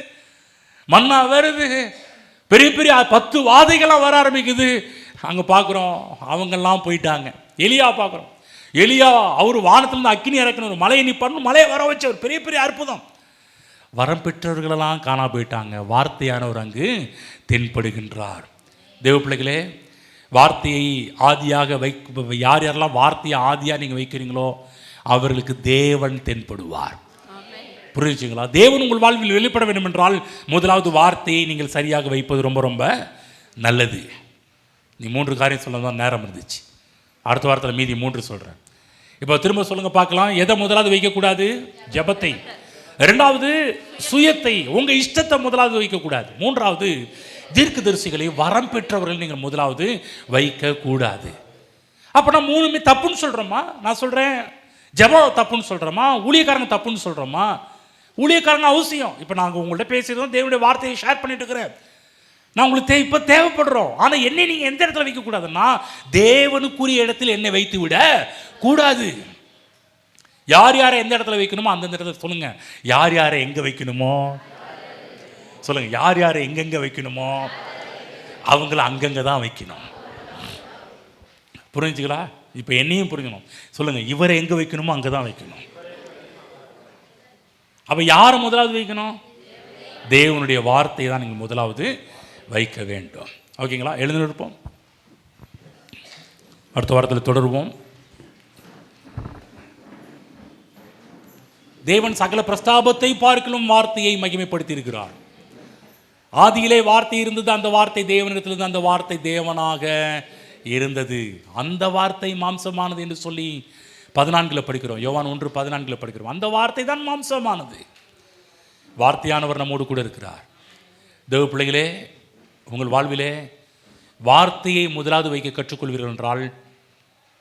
மண்ணா வருது, பெரிய பெரிய 10 வாதைகள்லாம் வர ஆரம்பிக்குது. அங்கே பார்க்குறோம் அவங்கெல்லாம் போயிட்டாங்க. எலியா பார்க்குறோம், எலியா அவர் வானத்திலிருந்து அக்கினி இறக்கணும், மலையை நிப்பான்னு மலையை வர வச்சவர், பெரிய பெரிய அற்புதம். வரம் பெற்றவர்களெல்லாம் காணா போயிட்டாங்க. வார்த்தையானவர் அங்கு தென்படுகின்றார். தேவ பிள்ளைகளே, வார்த்தையை ஆதியாக யார் யாரெல்லாம் வார்த்தையை ஆதியாக நீங்கள் வைக்கிறீங்களோ அவர்களுக்கு தேவன் தென்படுவார். புரிஞ்சுங்களா? தேவன் உங்கள் வாழ்வில் வெளிப்பட வேண்டும் என்றால் முதலாவது வார்த்தையை நீங்கள் சரியாக வைப்பது ரொம்ப ரொம்ப நல்லது. நீ 3 காரியம் சொல்ல தான் நேரம் இருந்துச்சு, அடுத்த வாரத்தில் மீதி 3 சொல்கிறேன். இப்போ திரும்ப சொல்லுங்கள் பார்க்கலாம். எதை முதலாவது வைக்கக்கூடாது? ஜெபத்தை. 2வது சுயத்தை, உங்கள் இஷ்டத்தை முதலாவது வைக்கக்கூடாது. 3வது தீர்க்கதரிசிகளை, வரம் பெற்றவர்கள் நீங்கள் முதலாவது வைக்கக்கூடாது. அப்போ நான் 3மே தப்புன்னு சொல்கிறோமா? நான் சொல்கிறேன் ஜெபம் தப்புன்னு சொல்கிறோமா? ஊழியக்காரங்க தப்புன்னு சொல்கிறோமா? ஊழியக்காரங்க அவசியம். இப்போ நாங்கள் உங்கள்கிட்ட பேசிடுறோம், தேவனுடைய வார்த்தையை ஷேர் பண்ணிட்டு இருக்கிறேன், நான் உங்களுக்கு இப்போ தேவைப்படுறோம். ஆனால் என்னை நீங்கள் எந்த இடத்துல வைக்கக்கூடாதுன்னா தேவனுக்குரிய இடத்தில் என்னை வைத்து விட கூடாது. யார் யாரை எந்த இடத்துல வைக்கணுமோ அந்தந்த இடத்துல சொல்லுங்க. யார் யாரை எங்கே வைக்கணுமோ சொல்லுங்க. யார் யாரை எங்கெங்கே வைக்கணுமோ அவங்கள அங்கங்கே தான் வைக்கணும். புரிஞ்சுங்களா? இப்போ என்னையும் புரிஞ்சுக்கணும். சொல்லுங்க, இவரை எங்கே வைக்கணுமோ அங்கே தான் வைக்கணும். அப்போ யாரை முதலாவது வைக்கணும்? தேவனுடைய வார்த்தையை தான் நீங்கள் முதலாவது வைக்க வேண்டும். ஓகேங்களா? எழுந்திருப்போம். அடுத்த வாரத்தில் தொடருவோம். தேவன் சகல பிரஸ்தாபத்தை பார்க்கலும் வார்த்தையை மகிமைப்படுத்தி இருக்கிறார். ஆதியிலே வார்த்தை இருந்தது, அந்த வார்த்தை தேவனிடத்திலிருந்து, அந்த வார்த்தை தேவனாக இருந்தது, அந்த வார்த்தை மாம்சமானது என்று சொல்லி 14 படிக்கிறோம். யோவான் 1:14 படிக்கிறோம். அந்த வார்த்தை தான் மாம்சமானது. வார்த்தையானவர் நம்மோடு கூட இருக்கிறார். தேவ பிள்ளைகளே, உங்கள் வாழ்விலே வார்த்தையை முதலாவது வைக்க கற்றுக்கொள்வீர்கள் என்றால்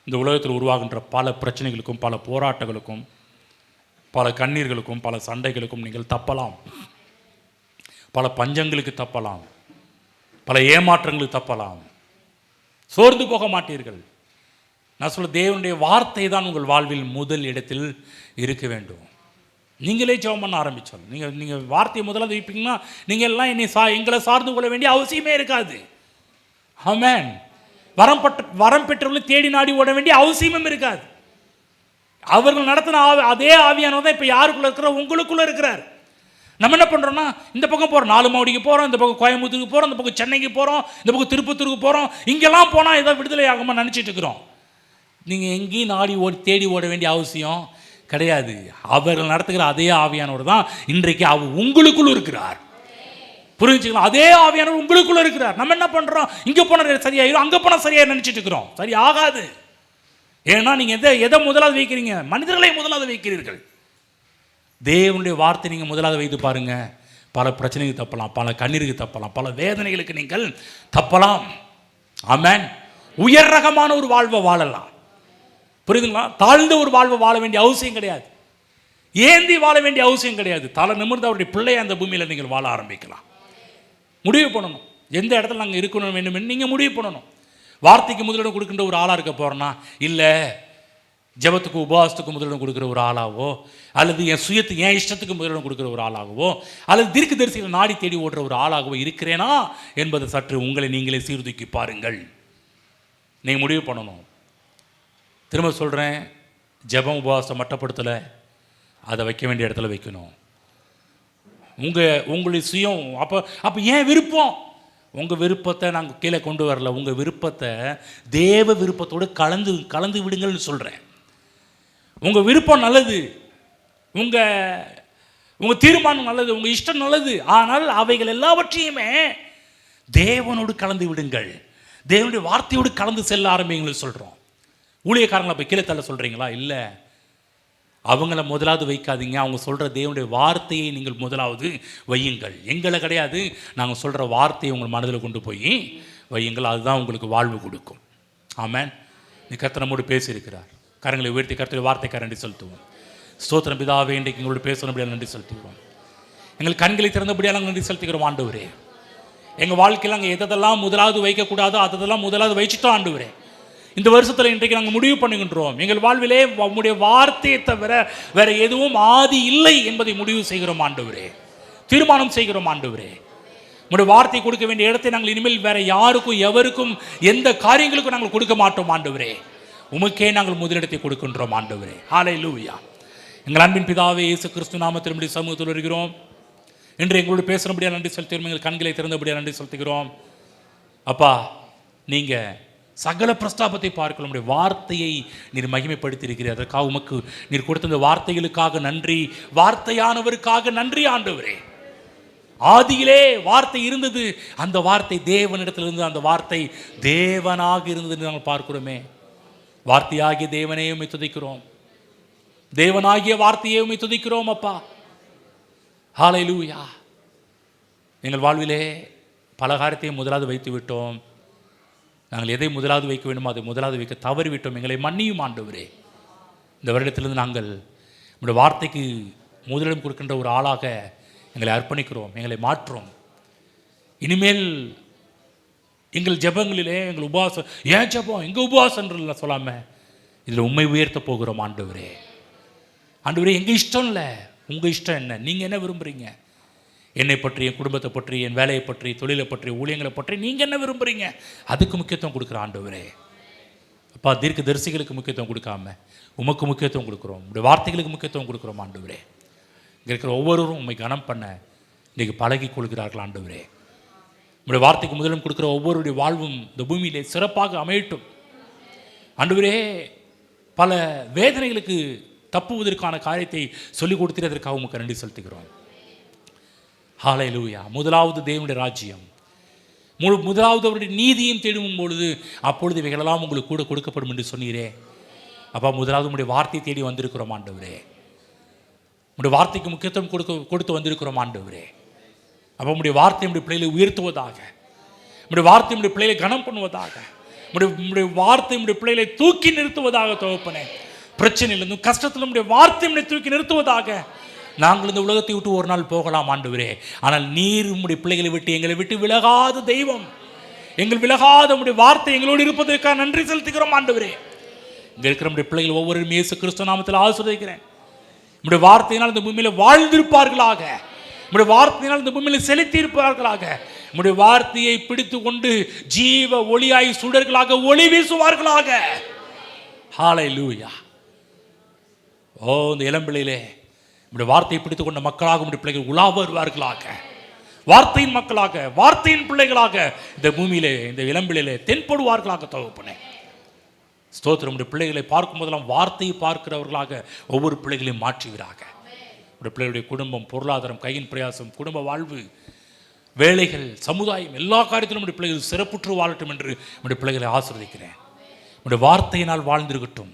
இந்த உலகத்தில் உருவாகின்ற பல பிரச்சனைகளுக்கும், பல போராட்டங்களுக்கும், பல கண்ணீர்களுக்கும், பல சண்டைகளுக்கும் நீங்கள் தப்பலாம். பல பஞ்சங்களுக்கு தப்பலாம், பல ஏமாற்றங்களுக்கு தப்பலாம். சோர்ந்து போக மாட்டீர்கள். நான் சொல்ல, தேவனுடைய வார்த்தை தான் உங்கள் வாழ்வில் முதல் இடத்தில் இருக்க வேண்டும். நீங்களே ஜெபம் பண்ண ஆரம்பிச்சோம். நீங்கள் வார்த்தையை முதலாவது வைப்பீங்கன்னா நீங்கள் எல்லாம் எங்களை சார்ந்து கொள்ள வேண்டிய அவசியமே இருக்காது. ஆமென். வரம் பெற்றவர்களை தேடி நாடி ஓட வேண்டிய அவசியமும் இருக்காது. அவர்கள் நடத்தின அதே ஆவியானவர் தான் இப்போ யாருக்குள்ள இருக்கிற உங்களுக்குள்ள இருக்கிறார். நம்ம என்ன பண்ணுறோம்னா, இந்த பக்கம் போகிறோம், 4 மாவடிக்கு போகிறோம், இந்த பக்கம் கோயம்புத்தூருக்கு போகிறோம், இந்த பக்கம் சென்னைக்கு போகிறோம், இந்த பக்கம் திருப்பத்தூருக்கு போகிறோம், இங்கெல்லாம் போனால் ஏதோ விடுதலை ஆகாமல் நினச்சிட்டு இருக்கிறோம். நீங்கள் எங்கேயும் நாடி தேடி ஓட வேண்டிய அவசியம் கிடையாது. அவர்கள் நடத்துகிற அதே ஆவியானவர் தான் இன்றைக்கு அவர் உங்களுக்குள்ள இருக்கிறார். புரிஞ்சுக்கலாம்? அதே ஆவியானவர் உங்களுக்குள்ள இருக்கிறார். நம்ம என்ன பண்ணுறோம், இங்கே போனால் சரியாயிரும், அங்கே போனால் சரியாக நினச்சிட்டு இருக்கிறோம். சரி ஆகாது. ஏன்னா நீங்கள் எதை முதலாவது வைக்கிறீங்க? மனிதர்களை முதலாவது வைக்கிறீர்கள். தேவனுடைய வார்த்தை நீங்கள் முதலாவது வைத்து பாருங்க. பல பிரச்சனைக்கு தப்பலாம், பல கண்ணீருக்கு தப்பலாம், பல வேதனைகளுக்கு நீங்கள் தப்பலாம். ஆமென். உயர் ரகமான ஒரு வாழ்வை வாழலாம். புரியுதுங்களா? தாழ்ந்த ஒரு வாழ்வை வாழ வேண்டிய அவசியம் கிடையாது. ஏந்தி வாழ வேண்டிய அவசியம் கிடையாது. தலை நிமிர்ந்து அவருடைய பிள்ளையை அந்த பூமியில் நீங்கள் வாழ ஆரம்பிக்கலாம். முடிவு பண்ணணும் எந்த இடத்துல நாங்கள் இருக்கணும் வேண்டும் என்று நீங்கள் முடிவு பண்ணணும். வார்த்தைக்கு முதலிடம் கொடுக்கின்ற ஒரு ஆளாக இருக்க போகிறோன்னா, இல்லை ஜெபத்துக்கு உபவாசத்துக்கு முதலிடம் கொடுக்குற ஒரு ஆளாகவோ, அல்லது என் சுயத்துக்கு என் இஷ்டத்துக்கு முதலிடம் கொடுக்குற ஒரு ஆளாகவோ, அல்லது தீர்க்கதரிசிகளை நாடி தேடி ஓடுற ஒரு ஆளாகவோ இருக்கிறேனா என்பதை சற்று உங்களை நீங்களே சீர்தூக்கி பாருங்கள். நீங்கள் முடிவு பண்ணணும். திரும்ப சொல்கிறேன், ஜெபம் உபவாசம் மட்டப்படுத்தலை, அதை வைக்க வேண்டிய இடத்துல வைக்கணும். உங்களுடைய சுயம் அப்போ ஏன் விருப்பம்? உங்கள் விருப்பத்தை நாங்கள் கீழே கொண்டு வரல. உங்கள் விருப்பத்தை தேவ விருப்பத்தோடு கலந்து விடுங்கள்னு சொல்கிறேன். உங்கள் விருப்பம் நல்லது, உங்கள் தீர்மானம் நல்லது, உங்கள் இஷ்டம் நல்லது. ஆனால் அவைகள் எல்லாவற்றையுமே தேவனோடு கலந்து விடுங்கள். தேவனுடைய வார்த்தையோடு கலந்து செல்ல ஆரம்பிங்கன்னு சொல்கிறோம். ஊழியக்காரங்களை போய் கீழே தள்ள சொல்கிறீங்களா? இல்லை, அவங்கள முதலாவது வைக்காதீங்க. அவங்க சொல்கிற தேவனுடைய வார்த்தையை நீங்கள் முதலாவது வையுங்கள். எங்களை கிடையாது, நாங்கள் சொல்கிற வார்த்தையை உங்கள் மனதில் கொண்டு போய் வையுங்கள். அதுதான் உங்களுக்கு வாழ்வு கொடுக்கும். ஆமென். நீ கர்த்தர் நம்மோடு பேசியிருக்கிறார். கரங்களை உயர்த்தி கர்த்தருடைய வார்த்தைக்கு நன்றி செலுத்துவோம். ஸ்தோத்திரம் பிதாவே, இன்றைக்கு எங்களோடு பேசுகிறபடியால் நன்றி செலுத்துகிறோம். எங்கள் கண்களை திறந்தபடியால் நன்றி செலுத்துகிறோம் ஆண்டவரே. எங்கள் வாழ்க்கையில் நாங்கள் எதெல்லாம் முதலாவது வைக்கக்கூடாதோ அதெல்லாம் முதலாவது வச்சுட்டோம் ஆண்டவரே. இந்த வருஷத்தில் இன்றைக்கு நாங்கள் முடிவு பண்ணுகின்றோம், எங்கள் வாழ்விலே உம்முடைய வார்த்தையை தவிர வேற எதுவும் ஆதி இல்லை என்பதை முடிவு செய்கிறோம் ஆண்டவரே. தீர்மானம் செய்கிறோம் ஆண்டவரே. உம்முடைய வார்த்தை கொடுக்க வேண்டிய இடத்தை நாங்கள் இனிமேல் வேற யாருக்கும் எவருக்கும் எந்த காரியங்களுக்கும் நாங்கள் கொடுக்க மாட்டோம் ஆண்டவரே. உமக்கே நாங்கள் முதலிடத்தை கொடுக்கின்றோம் ஆண்டவரே. ஹல்லேலூயா. எங்கள் அன்பின் பிதாவே இயேசு கிறிஸ்து நாமத்தில் நம்முடைய சமூகத்தில் வருகிறோம். இன்று எங்களோடு பேசுகிறபடியாக நன்றி செலுத்துகிறோம். எங்கள் கண்களை திறந்தபடியாக நன்றி செலுத்துகிறோம். அப்பா, நீங்கள் சகல பிரஸ்தாபத்தை பார்க்க நம்முடைய வார்த்தையை நீர் மகிமைப்படுத்தியிருக்கிறீர். அதற்காக உமக்கு நீர் கொடுத்த இந்த வார்த்தைகளுக்காக நன்றி. வார்த்தையானவருக்காக நன்றி ஆண்டவரே. ஆதியிலே வார்த்தை இருந்தது, அந்த வார்த்தை தேவனிடத்திலிருந்து, அந்த வார்த்தை தேவனாக இருந்தது என்று நாங்கள் பார்க்கிறோமே. வார்த்தையாகிய தேவனையும் துதிக்கிறோம், தேவனாகிய வார்த்தையை துதிக்கிறோம் அப்பா. ஹல்லேலூயா. எங்கள் வாழ்விலே பல காரியத்தையும் முதலாவது வைத்து விட்டோம். நாங்கள் எதை முதலாவது வைக்க வேண்டுமோ அதை முதலாவது வைக்க தவறிவிட்டோம். எங்களை மன்னியும் ஆண்டவரே. இந்த வருடத்திலிருந்து நாங்கள் நம்முடைய வார்த்தைக்கு முதலிடம் கொடுக்கின்ற ஒரு ஆளாக எங்களை அர்ப்பணிக்கிறோம். எங்களை மாற்றோம். இனிமேல் எங்கள் ஜெபங்களிலே எங்கள் உபவாசம், ஏன் ஜெபம் எங்கள் உபவாசம்ன்றல சொல்லாமல் இதில் உண்மை உயர்த்த போகிறோம் ஆண்டவரே. ஆண்டவரே, எங்கள் இஷ்டம் இல்லை, உங்கள் இஷ்டம் என்ன? நீங்கள் என்ன விரும்புகிறீங்க? என்னை பற்றி, என் குடும்பத்தை பற்றி, என் வேலையை பற்றி, தொழிலை பற்றி, ஊழியங்களை பற்றி நீங்கள் என்ன விரும்புகிறீங்க? அதுக்கு முக்கியத்துவம் கொடுக்குற ஆண்டவரே. அப்பா, தீர்க்க தரிசிகளுக்கு முக்கியத்துவம் கொடுக்காம உமக்கு முக்கியத்துவம் கொடுக்குறோம். உங்களுடைய வார்த்தைகளுக்கு முக்கியத்துவம் கொடுக்குறோம் ஆண்டவரே. இங்கே இருக்கிற ஒவ்வொருவரும் உண்மை கனம் பண்ண இன்றைக்கு பழகி கொள்கிறார்கள் ஆண்டவரே. உங்களுடைய வார்த்தைக்கு முதலும் கொடுக்குற ஒவ்வொருடைய வாழ்வும் இந்த பூமியிலே சிறப்பாக அமையட்டும் ஆண்டவரே. பல வேதனைகளுக்கு தப்புவதற்கான காரியத்தை சொல்லிக் கொடுத்ததற்காக உமக்கு நன்றி செலுத்துகிறோம். ஹல்லேலூயா. முதலாவது தேவனுடைய ராஜ்யம், முதலாவது அவருடைய நீதியும் தேடும் பொழுது அப்பொழுது இவைகளெல்லாம் உங்களுக்கு கூட கொடுக்கப்படும் என்று சொன்னீரே. அப்பா, முதலாவது உங்களுடைய வார்த்தையை தேடி வந்திருக்கிறோம் ஆண்டவரே. உங்களுடைய வார்த்தைக்கு முக்கியத்துவம் கொடுத்து வந்திருக்கிறோம் ஆண்டவரே. அப்போ உங்களுடைய வார்த்தை நம்முடைய பிள்ளைகளை உயர்த்துவதாக, நம்முடைய வார்த்தை நம்முடைய பிள்ளைகளை கனம் பண்ணுவதாக, நம்முடைய வார்த்தை நம்முடைய பிள்ளைகளை தூக்கி நிறுத்துவதாக தகப்பனே. பிரச்சனையிலிருந்தும் கஷ்டத்தில் நம்முடைய வார்த்தை நம்மை தூக்கி நிறுத்துவதாக. நாங்கள் இந்த உலகத்தை விட்டு ஒரு நாள் போகலாம் ஆண்டவரே, ஆனால் நீர் உம்முடைய பிள்ளைகளை விட்டு எங்களை விட்டு விலகாத தெய்வம். எங்கள் விலகாத உம்முடைய வார்த்தை எங்களோடு இருப்பதற்காக நன்றி செலுத்துகிறோம் ஆண்டவரே. இங்கே இருக்கிற நம்முடைய பிள்ளைகள் ஒவ்வொரு இயேசு கிறிஸ்து நாமத்தில் ஆசீர்வதிக்கிறேன். நம்முடைய வார்த்தையினால் இந்த பூமியில் வாழ்ந்திருப்பார்களாக, நம்முடைய வார்த்தையினால் இந்த பூமியில் செலுத்தி இருப்பார்களாக, நம்முடைய வார்த்தையை பிடித்து கொண்டு ஜீவ ஒளியாய் சுடர்களாக ஒளி வீசுவார்களாக. ஹல்லேலூயா. ஓ, இந்த இளம்பிள்ளையிலே நம்முடைய வார்த்தையை பிடித்துக் கொண்ட மக்களாக நம்முடைய பிள்ளைகள் உலா வருவார்களாக, வார்த்தையின் மக்களாக, வார்த்தையின் பிள்ளைகளாக இந்த பூமியிலே இந்த இளம்பிள்ளையிலே தென்படுவார்களாக தகப்பனே. ஸ்தோத்திரம். நம்முடைய பிள்ளைகளை பார்க்கும் போதெல்லாம் வார்த்தையை பார்க்கிறவர்களாக ஒவ்வொரு பிள்ளைகளையும் மாற்றுவீராக. நம்முடைய பிள்ளைகளுடைய குடும்பம், பொருளாதாரம், கையின் பிரயாசம், குடும்ப வாழ்வு, வேலைகள், சமுதாயம், எல்லா காரியத்திலும் நம்முடைய பிள்ளைகள் சிறப்புற்று வாழட்டும் என்று நம்முடைய பிள்ளைகளை ஆசீர்வதிக்கிறேன். நம்முடைய வார்த்தையினால் வாழ்ந்திருக்கட்டும்,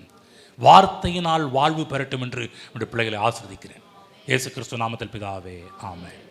வார்த்தையினால் வாழ்வு பெறட்டும் என்று நம்முடைய பிள்ளைகளை ஆசீர்வதிக்கிறேன். இயேசு கிறிஸ்து நாமத்தில் பிதாவே, ஆமென்.